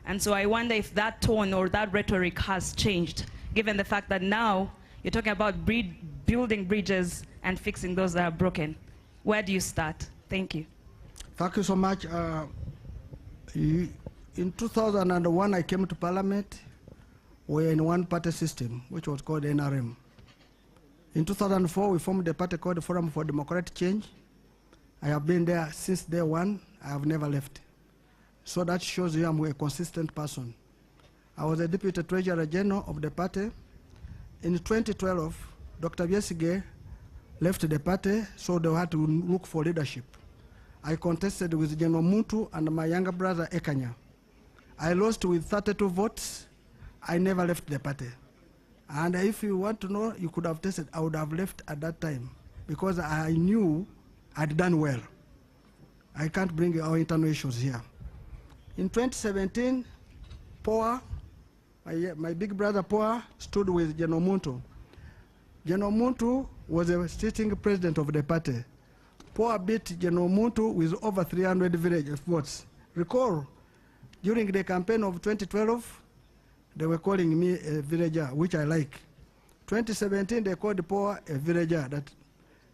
And so I wonder if that tone or that rhetoric has changed, given the fact that now you're talking about building bridges and fixing those that are broken. Where do you start? Thank you. Thank you so much. In 2001, I came to Parliament. We were in one-party system, which was called NRM. In 2004, we formed a party called the Forum for Democratic Change. I have been there since day one. I have never left. So that shows you I'm a consistent person. I was a Deputy Treasurer General of the party. In 2012, Dr. Besigye left the party, so they had to look for leadership. I contested with General Muntu and my younger brother Ekanya. I lost with 32 votes. I never left the party. And if you want to know, you could have tested, I would have left at that time because I knew I'd done well. I can't bring our internal issues here. In 2017, Poa, my big brother Poa, stood with General Muntu. General Muntu was a sitting president of the party. Poa beat General Muntu with over 300 village votes. Recall, during the campaign of 2012, they were calling me a villager, which I like. 2017, they called Poa a villager.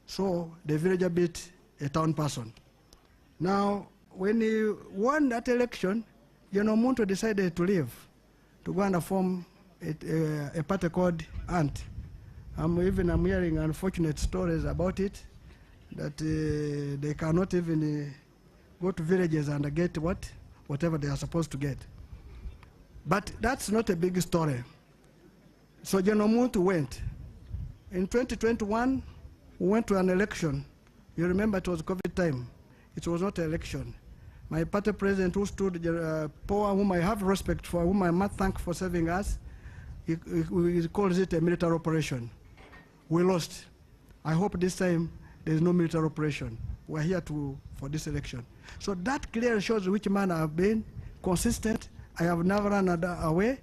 So the villager beat a town person. Now, when he won that election, General Muntu decided to leave, to go and form a party called ANT. I'm hearing unfortunate stories about it, that they cannot even go to villages and get whatever they are supposed to get. But that's not a big story. So General Muntu went. In 2021, we went to an election. You remember it was COVID time. It was not an election. My party president who stood, Poa, whom I have respect for, whom I must thank for saving us, he calls it a military operation. We lost. I hope this time there is no military operation. We're here for this election. So that clearly shows which man I have been, consistent. I have never run away.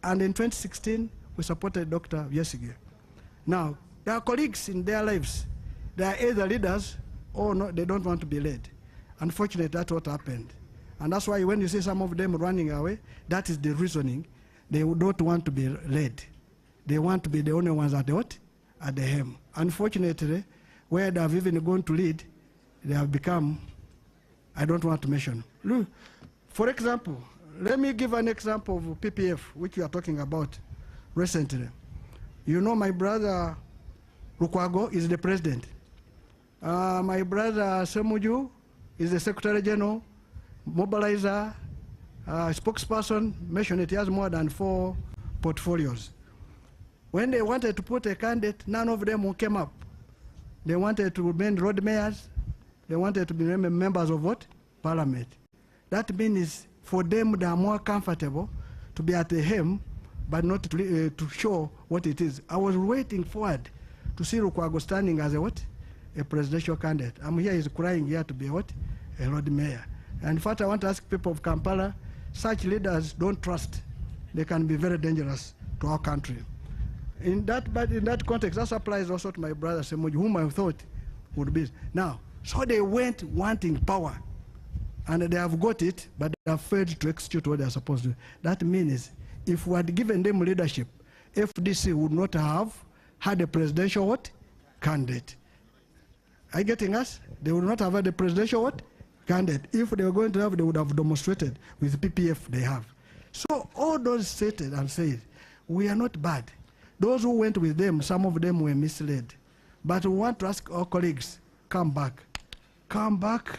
And in 2016, we supported Dr. Yesige. Now, there are colleagues in their lives. They are either leaders or no, they don't want to be led. Unfortunately, that's what happened. And that's why when you see some of them running away, that is the reasoning. They don't want to be led. They want to be the only ones at the helm. Unfortunately, where they have even gone to lead, they have become, I don't want to mention. Look, for example, let me give an example of PPF, which we are talking about recently. You know, my brother Lukwago is the president. My brother Semuju is the Secretary General, mobilizer, spokesperson, mentioned it, he has more than 4 portfolios. When they wanted to put a candidate, none of them came up. They wanted to remain road mayors. They wanted to be members of what? Parliament. That means for them, they are more comfortable to be at the helm, but not to show what it is. I was waiting forward to see Lukwago standing as a what? A presidential candidate. I'm here, he's crying here to be what? A road mayor. And in fact, I want to ask people of Kampala, such leaders don't trust. They can be very dangerous to our country. But in that context, that applies also to my brother Semuju, whom I thought would be. Now, so they went wanting power, and they have got it, but they have failed to execute what they are supposed to. That means if we had given them leadership, FDC would not have had a presidential what? Candidate. Are you getting us? They would not have had a presidential what? Candidate. If they were going to have, they would have demonstrated with PPF they have. So all those stated and said, we are not bad. Those who went with them, some of them were misled. But we want to ask our colleagues, come back. Come back,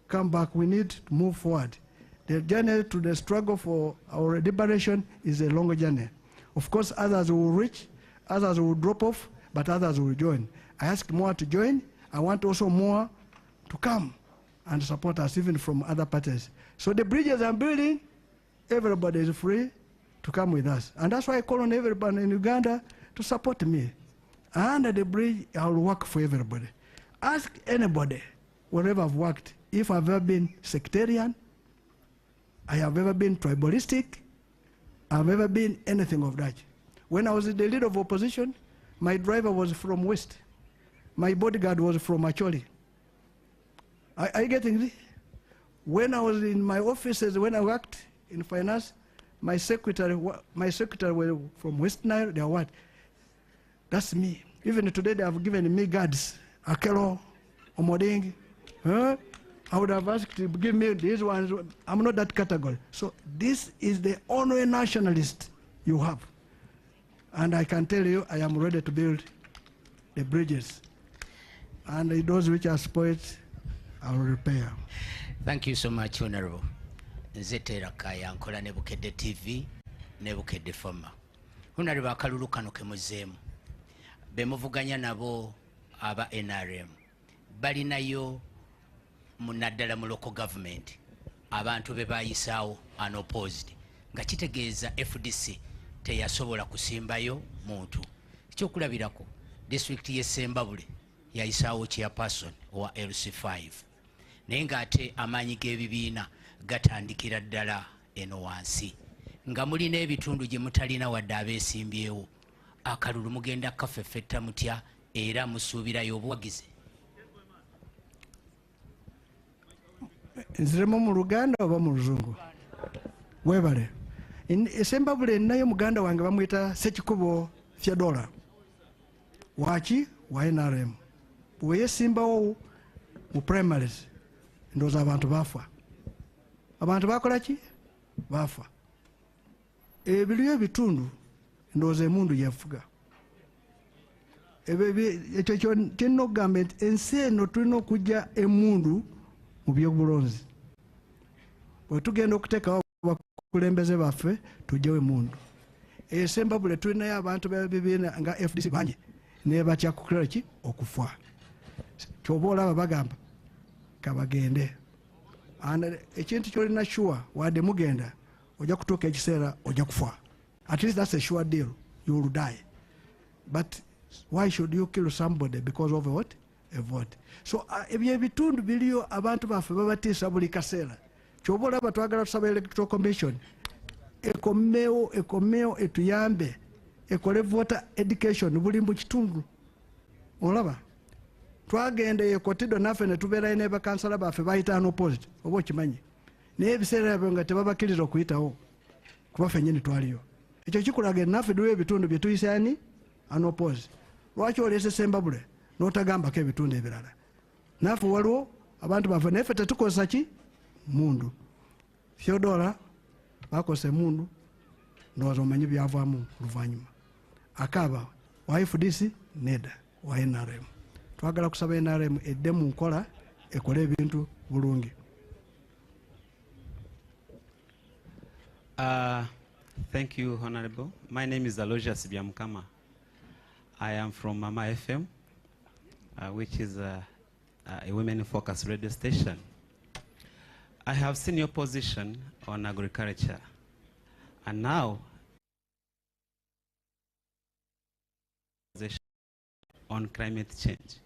come back. We need to move forward. The journey to the struggle for our liberation is a long journey. Of course, others will reach, others will drop off, but others will join. I ask more to join. I want also more to come and support us, even from other parties. So the bridges I'm building, everybody is free to come with us. And that's why I call on everybody in Uganda to support me. Under the bridge, I'll work for everybody. Ask anybody, wherever I've worked, if I've ever been sectarian, I have ever been tribalistic, I've ever been anything of that. When I was the leader of opposition, my driver was from West. My bodyguard was from Acholi. Are you getting this? When I was in my offices, when I worked in finance, my secretary were from West Nile, they are what? That's me. Even today they have given me guards, Akelo, Omoding. Huh? I would have asked to give me these ones. I'm not that category. So this is the only nationalist you have. And I can tell you, I am ready to build the bridges. And those which are spoiled, I will repair. Thank you so much, Honorable. Nzetera kaya nkola ne Bukedde TV ne Bukedde Fama. Honorable akalulu kano kemuzeemu. Bemuvuganya nabo aba NRM balinayo munaddala mu local government abantu be bayisaawo unopposed nga kitegeeza FDC teyasobola kusimbayo muntu. Ekyokulabirako district y'e Sembabule yayisaawo chairperson owa LC5 naye ng'ate amaanyi g'ebibiina gatandikira ddala eno wansi nga mulina ebitundu gye mutalina wadde abeesimbyewo. Akalulu mugenda kafeffetta mutya era musuubirayo obuwagizi? Nziremu mu Luganda oba mu Luzungu? Webale. Sembabule nayo muganda wange bamwita Sekikubo Theodora. Waki wa NRM. Weyesimbawo mu primaries ndooza abantu bafa. Abantu bakola ki? Bafa. Ebiriyo ebitundu ndooza emundu yafuga. Ekyo kirina okugamba nti ensi eno tulina okujja emundu mu byobulonzi. Bwe tugenda okuteekawo abakulembeze baffe tujjewo emundu. Sembabule tulinayo abantu b'ebibiina nga FDC bangi ne batya kukola ki? Okufa. Ky'oba olaba bagamba kabagende. Ekintu kyolina sure wadde mugenda ojja kutuuka ekiseera ojja kufa. At least that's a sure deal. You will die. But why should you kill somebody because of what? A vote. So ebyo ebitundu biliyo abantu baffe babatiisa buli kaseera. Ky'oba olaba twagala tusaba electoral commission ekomewo etuyambe ekole voter education buli mu kitundu. Olaba twagenda yekotido naffe ne tubeerayo ne bakansala baffe bayita unopposed oba okimanyi naye ebiseera ebyo nga tebabakkiriza okuyitawo kuba ffennyini twaliyo. Ekyo kikulaga naffe duwe ebitundu bye tuyise ani unopposed. Lwaki oleese Sembabule n'otagambako ebitundu ebirala? Naffe waliwo abantu baffe naye ffe tetukozesa ki? Mundu. Theodora bakozesa mundu ndowooza omanyi byavaamu luvannyuma. Akaaba wa FDC neda wa NRM. Twagala kusaba NRM edde mu nkola ekole ebintu bulungi. Thank you, Honorable. My name is Aloysius Byamukama. I am from Mama FM, which is a women-focused radio station. I have seen your position on agriculture, and now on climate change.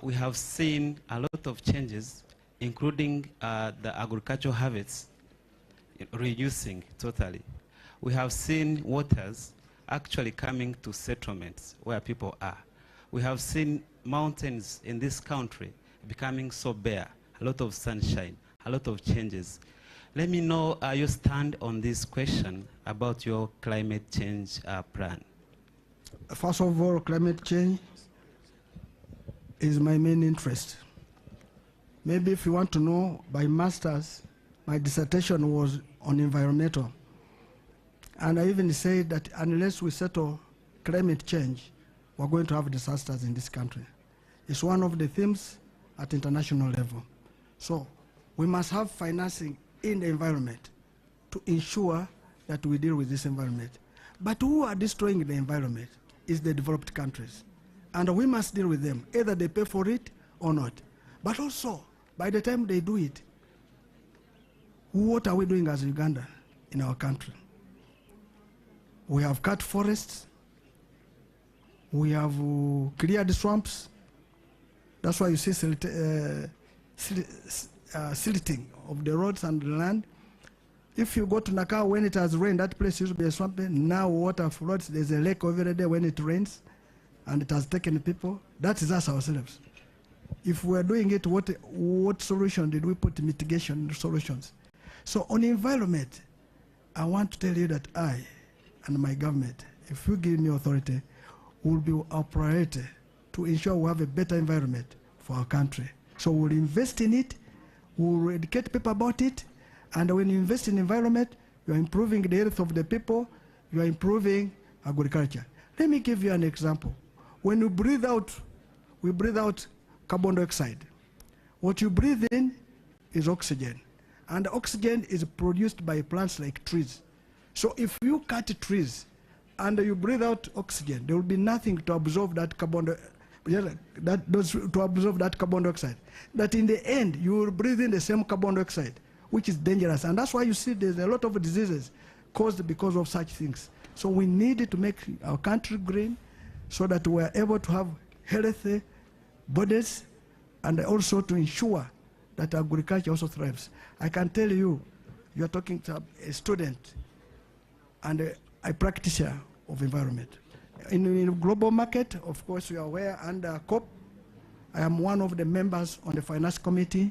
We have seen a lot of changes, including the agricultural habits reducing totally. We have seen waters actually coming to settlements where people are. We have seen mountains in this country becoming so bare, a lot of sunshine, a lot of changes. Let me know your stand on this question about your climate change plan. First of all, climate change is my main interest. Maybe if you want to know, by master's, my dissertation was on environmental. And I even said that unless we settle climate change, we're going to have disasters in this country. It's one of the themes at international level. So we must have financing in the environment to ensure that we deal with this environment. But who are destroying the environment is the developed countries. And we must deal with them. Either they pay for it or not. But also, by the time they do it, what are we doing as Uganda in our country? We have cut forests. We have cleared swamps. That's why you see silting of the roads and the land. If you go to Nakao when it has rained, that place used to be a swamp. Now water floods. There's a lake over there when it rains, and it has taken people. That is us ourselves. If we're doing it, what solution did we put mitigation solutions? So on environment, I want to tell you that I and my government, if you give me authority, will be our priority to ensure we have a better environment for our country. So we'll invest in it, we'll educate people about it, and when you invest in environment, you're improving the health of the people, you're improving agriculture. Let me give you an example. When we breathe out carbon dioxide. What you breathe in is oxygen, and oxygen is produced by plants like trees. So if you cut trees and you breathe out oxygen, there will be nothing to absorb that to absorb that carbon dioxide, that in the end you will breathe in the same carbon dioxide, which is dangerous. And that's why you see there's a lot of diseases caused because of such things. So we need to make our country green so that we are able to have healthy bodies and also to ensure that agriculture also thrives. I can tell you, you are talking to a student and a practitioner of environment. In the global market, of course, you are aware, under COP, I am one of the members on the Finance Committee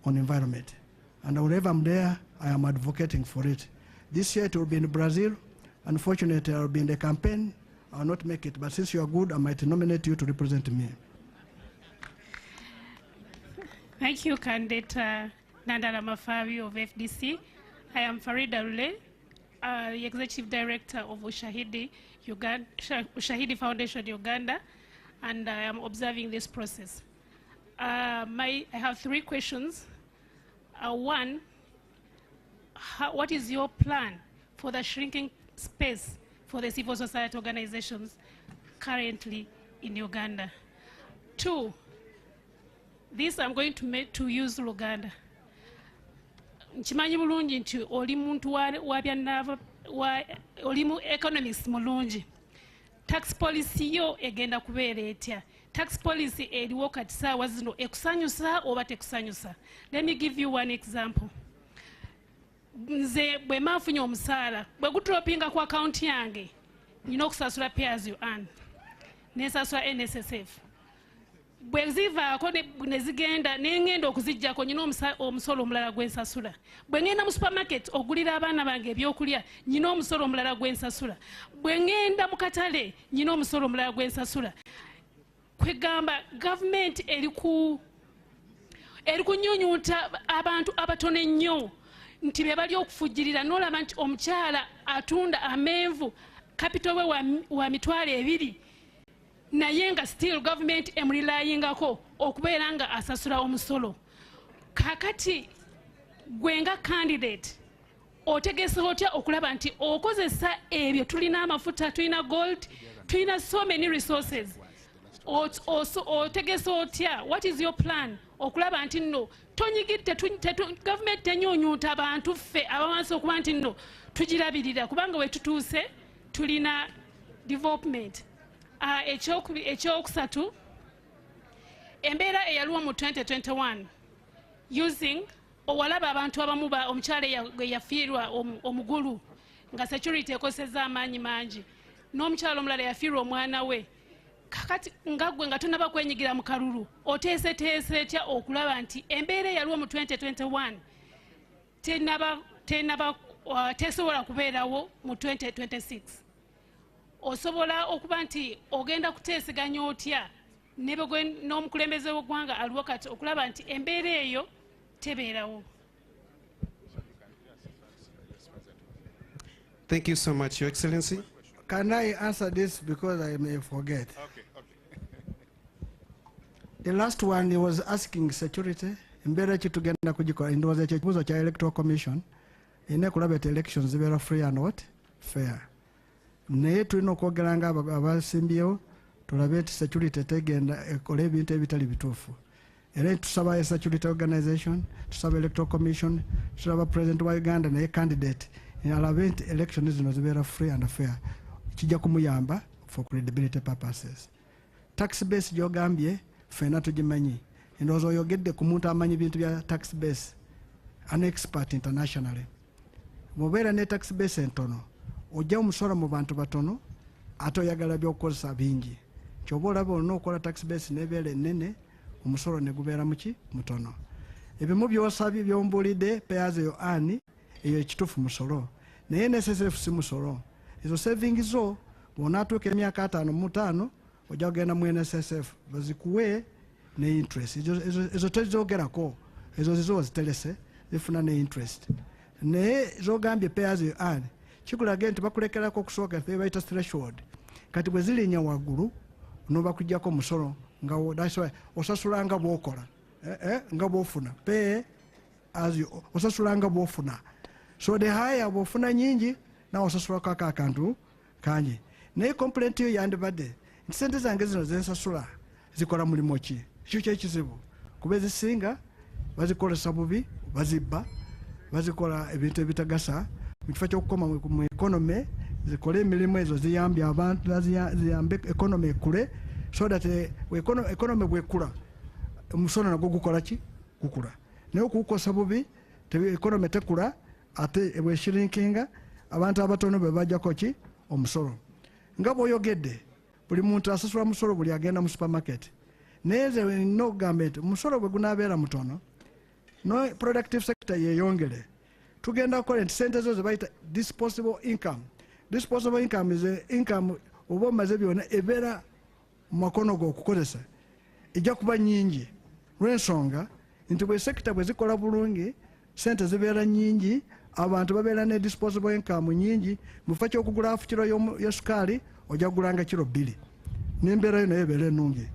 on Environment. And whenever I'm there, I am advocating for it. This year it will be in Brazil. Unfortunately, I will be in the campaign. I will not make it, but since you are good, I might nominate you to represent me. Thank you, candidate Nandala Mafabi of FDC. I am Farida Rule, the Executive Director of Ushahidi Foundation Uganda, and I am observing this process. I have 3 questions. One, what is your plan for the shrinking space for the civil society organizations currently in Uganda? 2, this I'm going to use Luganda. Nchimanyi mulungi nti oli muntu oli mu economics mulungi. Tax policy yo egenda kubeera etya? Tax policy eriwo kati saawa zino ekusanyusa oba tekusanyusa? Let me give you one example. Nze bwe maafunye omusaala bwe gutropinga ku account yange nina okusasula pay as you earn nesasula NSSF. Bwe zivaako ne zigenda nengenda okuzijjako nyina omusolo omulala gwensasula. Bwe ngenda mu supermarket ogulira abaana bange ebyokulya nyina omusolo omulala gwensasula. Bwe ngenda mu katale nyina omusolo omulala gwensasula. Kwegamba government eri kunyunyuuta abantu abatono ennyo nti be bali okufujjirira n'olaba nti omukyala atunda amenvu capital we wa mitwalo 2 naye nga still government emulilayingako okubeera nga asasula omusolo. Kakati gwe nga candidate otegese otya okulaba nti okozesa ebyo? Tulina amafuta, tulina gold, tulina so many resources. Otegese otya? What is your plan okulaba nti nno government tenyunyuuta abantu ffe abawansi okuba nti nno tugirabirira kubanga we tutuuse tulina development. Ekyokusatu, embeera eyaliwo mu 2021 using owalaba abantu abamu omukyala yafiirwa omugulu nga security ekoseza amaanyi mangi n'omukyala omulala yafiirwa omwana we. Kakati nga gwe nga tonaba kwenyigira mu kalulu oteeseteese etya okulaba nti embeera eyaliwo mu 2021 tesobola kubeerawo mu 2026? Osobola okuba nti ogenda kuteeseganya otya n'omukulembeze w'eggwanga aliwo kati okulaba nti embeera eyo tebeerawo? Thank you so much, Your Excellency. Can I answer this because I may forget? Okay. The last one, he was asking security. Embeera ki tugenda kugikola? Ndowooza ekyo ekibuuzo kya electoral commission. Ine kulaba eti elections zibeera free and what? Fair. Naye tulina okwogera nga abasimbyewo tulabe eti security tegenda ekola ebintu ebitali bituufu. Era tusaba security organization, tusaba electoral commission, tusaba president wa Uganda naye candidate alabe nti elections zino zibeera free and fair. Kijja kumuyamba for credibility purposes. Tax base gy'ogambye ffenna tugimanyi. Ndowooza oyogedde ku muntu amanyi ebintu bya tax base, an expert internationally. Bw'obeera ne tax base entono ojja omusolo mu bantu batono ate oyagala by'okukozesa bingi. Ky'oba olaba olina okukola tax base n'ebeera ennene omusolo ne gubeera mutono. Ebimu by'osabye by'ombuulidde pay as you earn eyo ekituufu musolo naye NSSF si musolo. Ezo savings zo bw'onaatuuka emyaka 5 mu 5 ojja kugenda mu NSSF bazikuwe ne interest. Ezo tezoogerako, ezo zizo ziterese zifuna ne interest. Naye zogambye pay as you earn kikulaga nti bakulekerako okusooka fe bayita threshold. Kati bwe zirinya waggulu noba kujjako omusolo nga that's why osasula nga bw'okola nga bw'ofuna pay as you osasula nga bw'ofuna. So the higher bw'ofuna nyingi nawe osasulako akantu kangi. Naye complaint yo yandibadde nti sente zange zino zensasula zikola mulimo ki ekyo kyekizibu kuba ezisinga bazikolesa bubi bazibba bazikola ebintu ebitagasa mu kifo ky'okukoma mu economy zikole emirimu ezo ziyambye abantu ziyambe economy ekule so that economy bwekula omusolo nagwo gukola ki gukula naye okugukosa bubi economy tekula ate bweshrinkinga abantu abatono bwe bajjako ki omusolo nga bw'oyogedde buli muntu asasula musolo buli agenda mu supermarket naye nze nokugamba nti omusolo bwe gunaabeera mutono no productive sector yeyongere tugenda kukola nti sente zo zebayita disposable income. Disposable income is income oba omaze byonna ebeera mu makono go okukozesa ejja kuba nyingi lw'ensonga nti bwe sekita bwe zikola bulungi sente zibeera nyingi abantu babeera ne disposable income nyingi mu kifo ky'okugula hafu kiro y'esukaali ojja kugulanga kiro 2 n'embeera yo nayo ebeera ennungi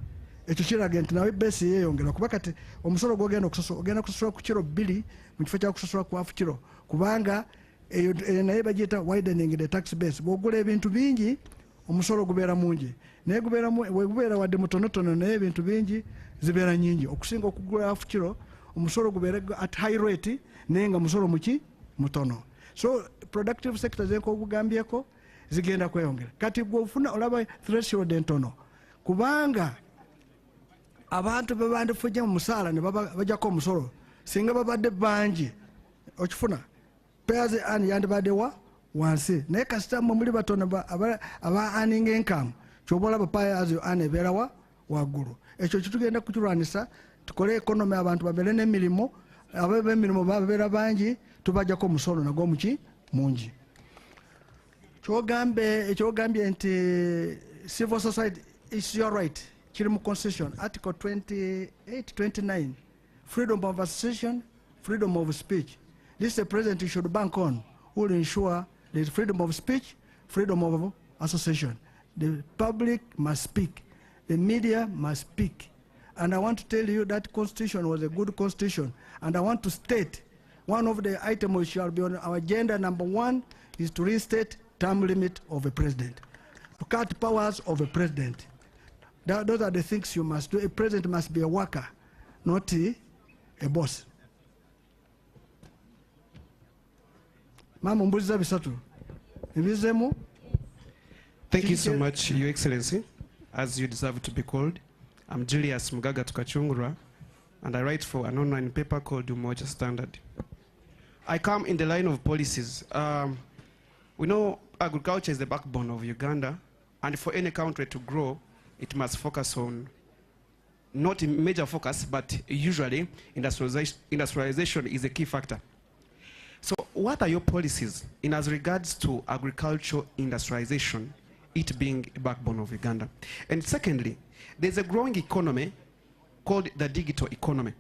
ekyo kiraga nti nawe beesi yeeyongera kuba kati omusolo gw'ogenda kusasula ku kiro 2 mu kifo kya kusasula ku hafu kiro kubanga eyo naye bagiyita widening the tax base bw'ogula ebintu bingi omusolo gubeera mungi naye gubeera wadde mutonotono naye ebintu bingi zibeera nyingi okusinga okugula hafu kiro omusolo gubeera at high rate naye nga musolo muki mutono so productive sector zenkogugambyeko zigenda kweyongera kati gwofuna olaba threshold entono kubanga abantu bebandifujja mu musaala ne bajjako omusolo singa babadde bangi okifuna payers ani yandibadde wansi naye kasita muli batono aba earning income kyoba olaba payers ani ebeera waggulu ekyo kitugenda kukirwanisa tukole economy abantu babeere n'emirimu ab'emirimu babeera bangi tubajjako omusolo nagwo muki mungi ekyogambye nti civil society is your right kiri mu constitution article 28-29 freedom of association freedom of speech. This the president should bank on will ensure the freedom of speech, freedom of association. The public must speak, the media must speak, and I want to tell you that constitution was a good constitution, and I want to state one of the items which shall be on our agenda number 1 is to restate term limit of a president, to cut powers of a president. Those are the things you must do. A president must be a worker, not a boss. Mama mbuliza bisatu. Nibizemu. Thank you so much, Your Excellency, as you deserve to be called. I'm Julius Mugaga Tukachungura, and I write for an online paper called Umoja Standard. I come in the line of policies. We know agriculture is the backbone of Uganda, and for any country to grow, it must focus on, not in major focus, but usually industrialization is a key factor. So what are your policies in as regards to agricultural industrialization, it being a backbone of Uganda? And secondly, there's a growing economy called the digital economy.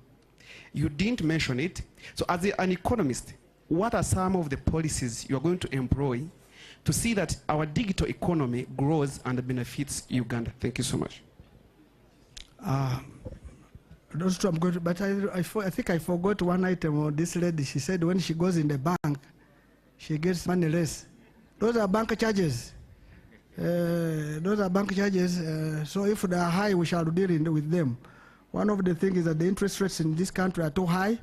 You didn't mention it. So as an economist, what are some of the policies you are going to employ to see that our digital economy grows and benefits Uganda? Thank you so much. Those two I'm going to, but I think I forgot one item of this lady. She said when she goes in the bank, she gets money less. Those are bank charges. Those are bank charges. So if they are high, we shall deal with them. One of the things is that the interest rates in this country are too high.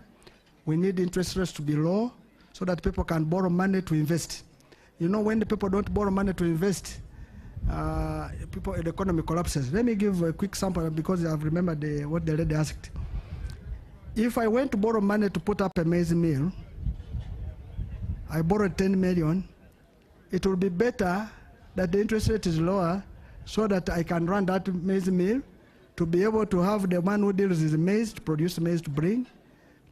We need interest rates to be low so that people can borrow money to invest. You know, when the people don't borrow money to invest, the economy collapses. Let me give a quick sample because I've remembered what the lady asked. If I went to borrow money to put up a maize mill, I borrowed 10 million, it will be better that the interest rate is lower so that I can run that maize mill to be able to have the man who deals with maize to produce maize to bring,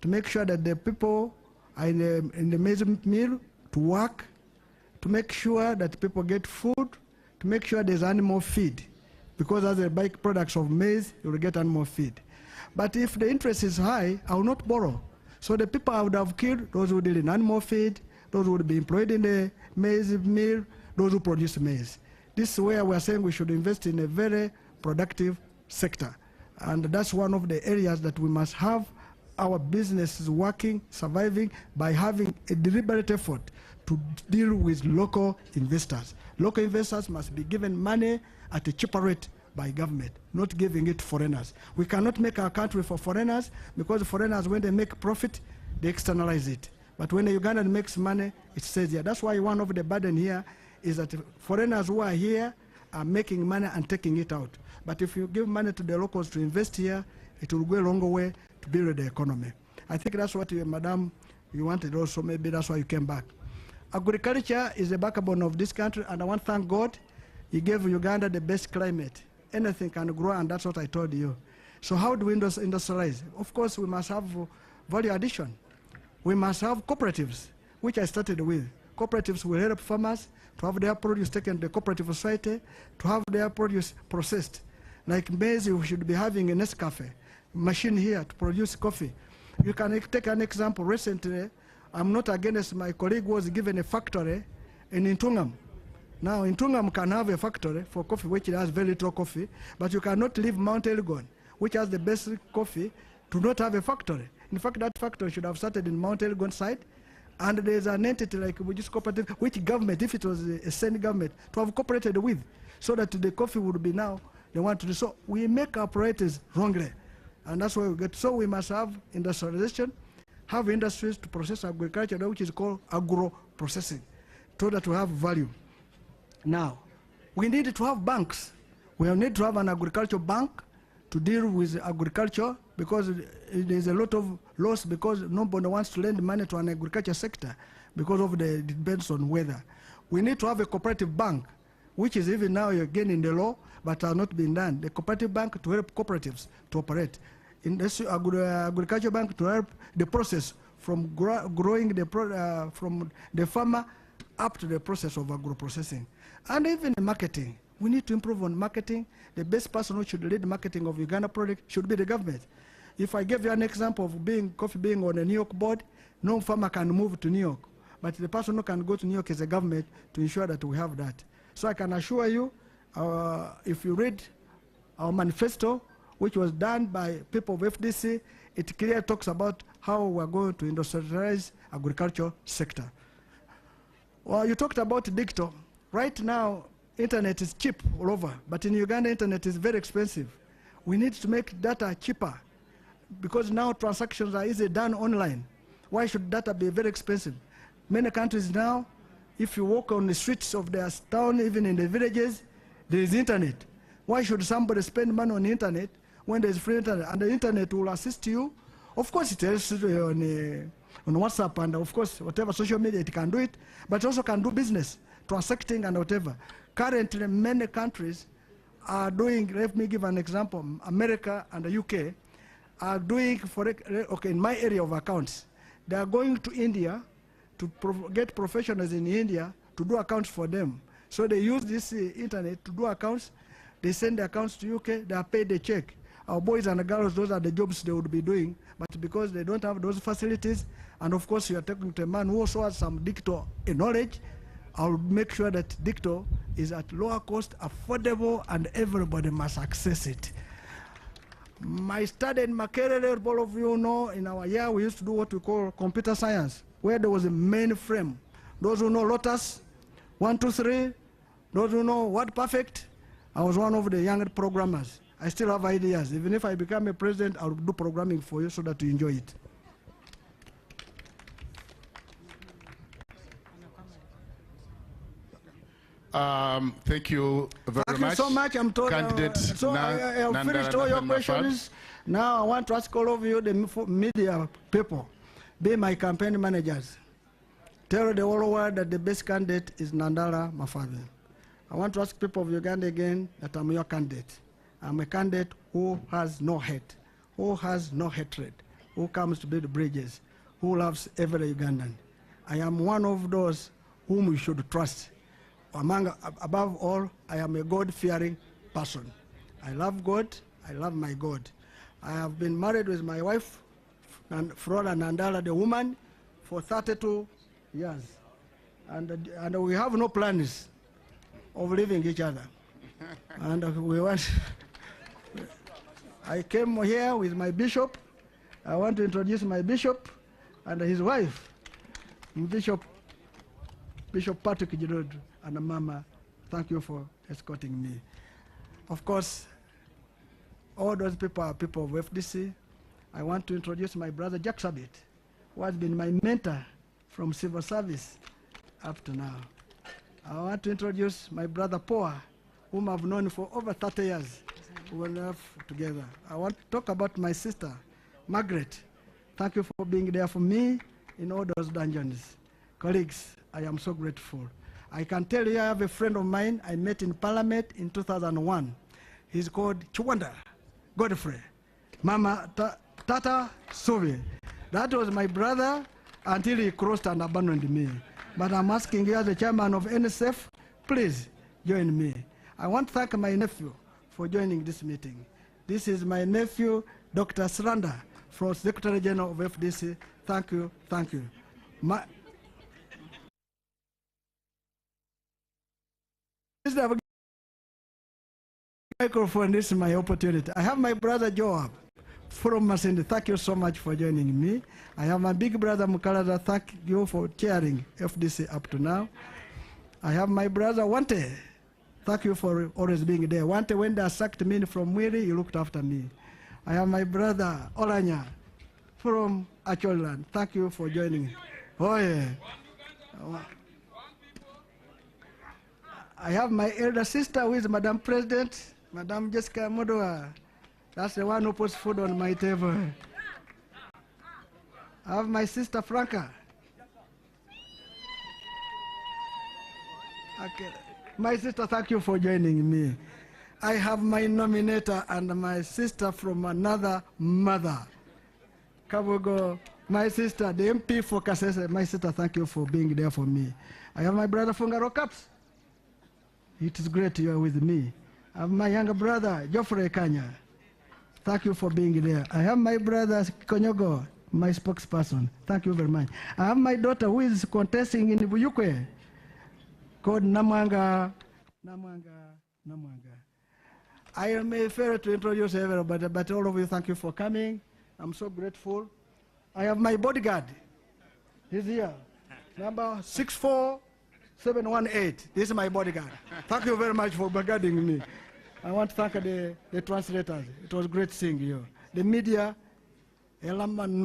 to make sure that the people are in the maize mill to work, to make sure that people get food, to make sure there's animal feed, because as a byproducts of maize, you will get animal feed. But if the interest is high, I will not borrow. So the people I would have killed, those who deal in animal feed, those who would be employed in the maize mill, those who produce maize. This is where we are saying we should invest in a very productive sector. And that's one of the areas that we must have our businesses working, surviving, by having a deliberate effort to deal with local investors. Local investors must be given money at a cheaper rate by government, not giving it to foreigners. We cannot make our country for foreigners, because foreigners, when they make profit, they externalize it. But when a Ugandan makes money, it stays here. That's why one of the burden here is that foreigners who are here are making money and taking it out. But if you give money to the locals to invest here, it will go a longer way to build the economy. I think that's what Madam, you wanted also, maybe that's why you came back. Agriculture is the backbone of this country, and I want to thank God, He gave Uganda the best climate. Anything can grow, and that's what I told you. So how do we industrialize? Of course, we must have value addition. We must have cooperatives, which I started with. Cooperatives will help farmers to have their produce taken to the cooperative society, to have their produce processed. Like maize, we should be having a Nescafe machine here to produce coffee. You can take an example. Recently, I'm not against, my colleague was given a factory in Intungam. Now, Intungam can have a factory for coffee, which has very little coffee, but you cannot leave Mount Elgon, which has the best coffee, to not have a factory. In fact, that factory should have started in Mount Elgon side, and there's an entity like which cooperative, which government, if it was a Senate government, to have cooperated with, so that the coffee would be now they want to do. So we make our priorities wrongly, and that's why we get. So we must have industrialization, have industries to process agriculture, which is called agro-processing, so that we have value. Now, we need to have banks. We need to have an agricultural bank to deal with agriculture, because there's a lot of loss, because nobody wants to lend money to an agriculture sector because of the depends on weather. We need to have a cooperative bank, which is even now again in the law, but has not been done. The cooperative bank to help cooperatives to operate. In this agriculture bank to help the process from growing the from the farmer up to the process of agro-processing. And even marketing. We need to improve on marketing. The best person who should lead marketing of Uganda product should be the government. If I give you an example of coffee being on a New York board, no farmer can move to New York. But the person who can go to New York is the government to ensure that we have that. So I can assure you, if you read our manifesto, which was done by people of FDC, it clearly talks about how we're going to industrialize agriculture sector. Well, you talked about digital. Right now, internet is cheap all over, but in Uganda, internet is very expensive. We need to make data cheaper, because now transactions are easily done online. Why should data be very expensive? Many countries now, if you walk on the streets of their town, even in the villages, there is internet. Why should somebody spend money on the internet when there is free internet? And the internet will assist you. Of course, it helps on WhatsApp, and of course, whatever social media, it can do it, but it also can do business, transacting and whatever. Currently, many countries are doing, let me give an example, America and the UK are doing, okay, in my area of accounts, they are going to India to get professionals in India to do accounts for them. So they use this internet to do accounts. They send the accounts to UK, they are paid a check. Our boys and girls, those are the jobs they would be doing, but because they don't have those facilities, and of course you are talking to a man who also has some digital knowledge, I'll make sure that digital is at lower cost, affordable, and everybody must access it. My study in Makerere, all of you know, in our year we used to do what we call computer science, where there was a mainframe. Those who know Lotus, 1, 2, 3, those who know WordPerfect, I was one of the young programmers. I still have ideas. Even if I become a president, I'll do programming for you so that you enjoy it. Thank you very much. Thank you so much. I'm told. So I finished all your questions. Now I want to ask all of you, the media people, be my campaign managers. Tell the whole world that the best candidate is Nandala Mafabi. I want to ask people of Uganda again that I'm your candidate. I'm a candidate who has no hate, who has no hatred, who comes to build bridges, who loves every Ugandan. I am one of those whom we should trust. Above all, I am a God-fearing person. I love God, I love my God. I have been married with my wife, Flora Nandala, the woman, for 32 years. And we have no plans of leaving each other. And we want, I came here with my bishop. I want to introduce my bishop and his wife, Bishop Patrick Giroud, and Mama. Thank you for escorting me. Of course, all those people are people of FDC. I want to introduce my brother Jack Sabit, who has been my mentor from civil service up to now. I want to introduce my brother Poa, whom I've known for over 30 years. We live together. I want to talk about my sister, Margaret. Thank you for being there for me in all those dungeons. Colleagues, I am so grateful. I can tell you I have a friend of mine I met in Parliament in 2001. He's called Chwanda Godfrey. Mama Tata Suvi. That was my brother until he crossed and abandoned me. But I'm asking you as the chairman of NSF, please join me. I want to thank my nephew for joining this meeting. This is my nephew, Dr. Sranda, from Secretary General of FDC. Thank you, thank you. Microphone, this is my opportunity. I have my brother Joab from Masindi. Thank you so much for joining me. I have my big brother Mukalada. Thank you for chairing FDC up to now. I have my brother Wante. Thank you for always being there. Wante, when they sacked me from Mwiri, he looked after me. I have my brother Olanya from Acholand. Thank you for joining. Oh yeah. I have my elder sister who is Madam President, Madam Jessica Modoa. That's the one who puts food on my table. I have my sister Franca. Okay. My sister, thank you for joining me. I have my nominator and my sister from another mother. Kabugo, my sister, the MP for Kasese. My sister, thank you for being there for me. I have my brother Fungaro Caps. It is great you are with me. I have my younger brother, Geoffrey Kanya. Thank you for being there. I have my brother, Konyogo, my spokesperson. Thank you very much. I have my daughter who is contesting in Buyukwe, called Namwanga. I am a fair to introduce everybody, but all of you, thank you for coming. I'm so grateful. I have my bodyguard. He's here. Number 64718. This is my bodyguard. Thank you very much for bodyguarding me. I want to thank the translators. It was great seeing you. The media,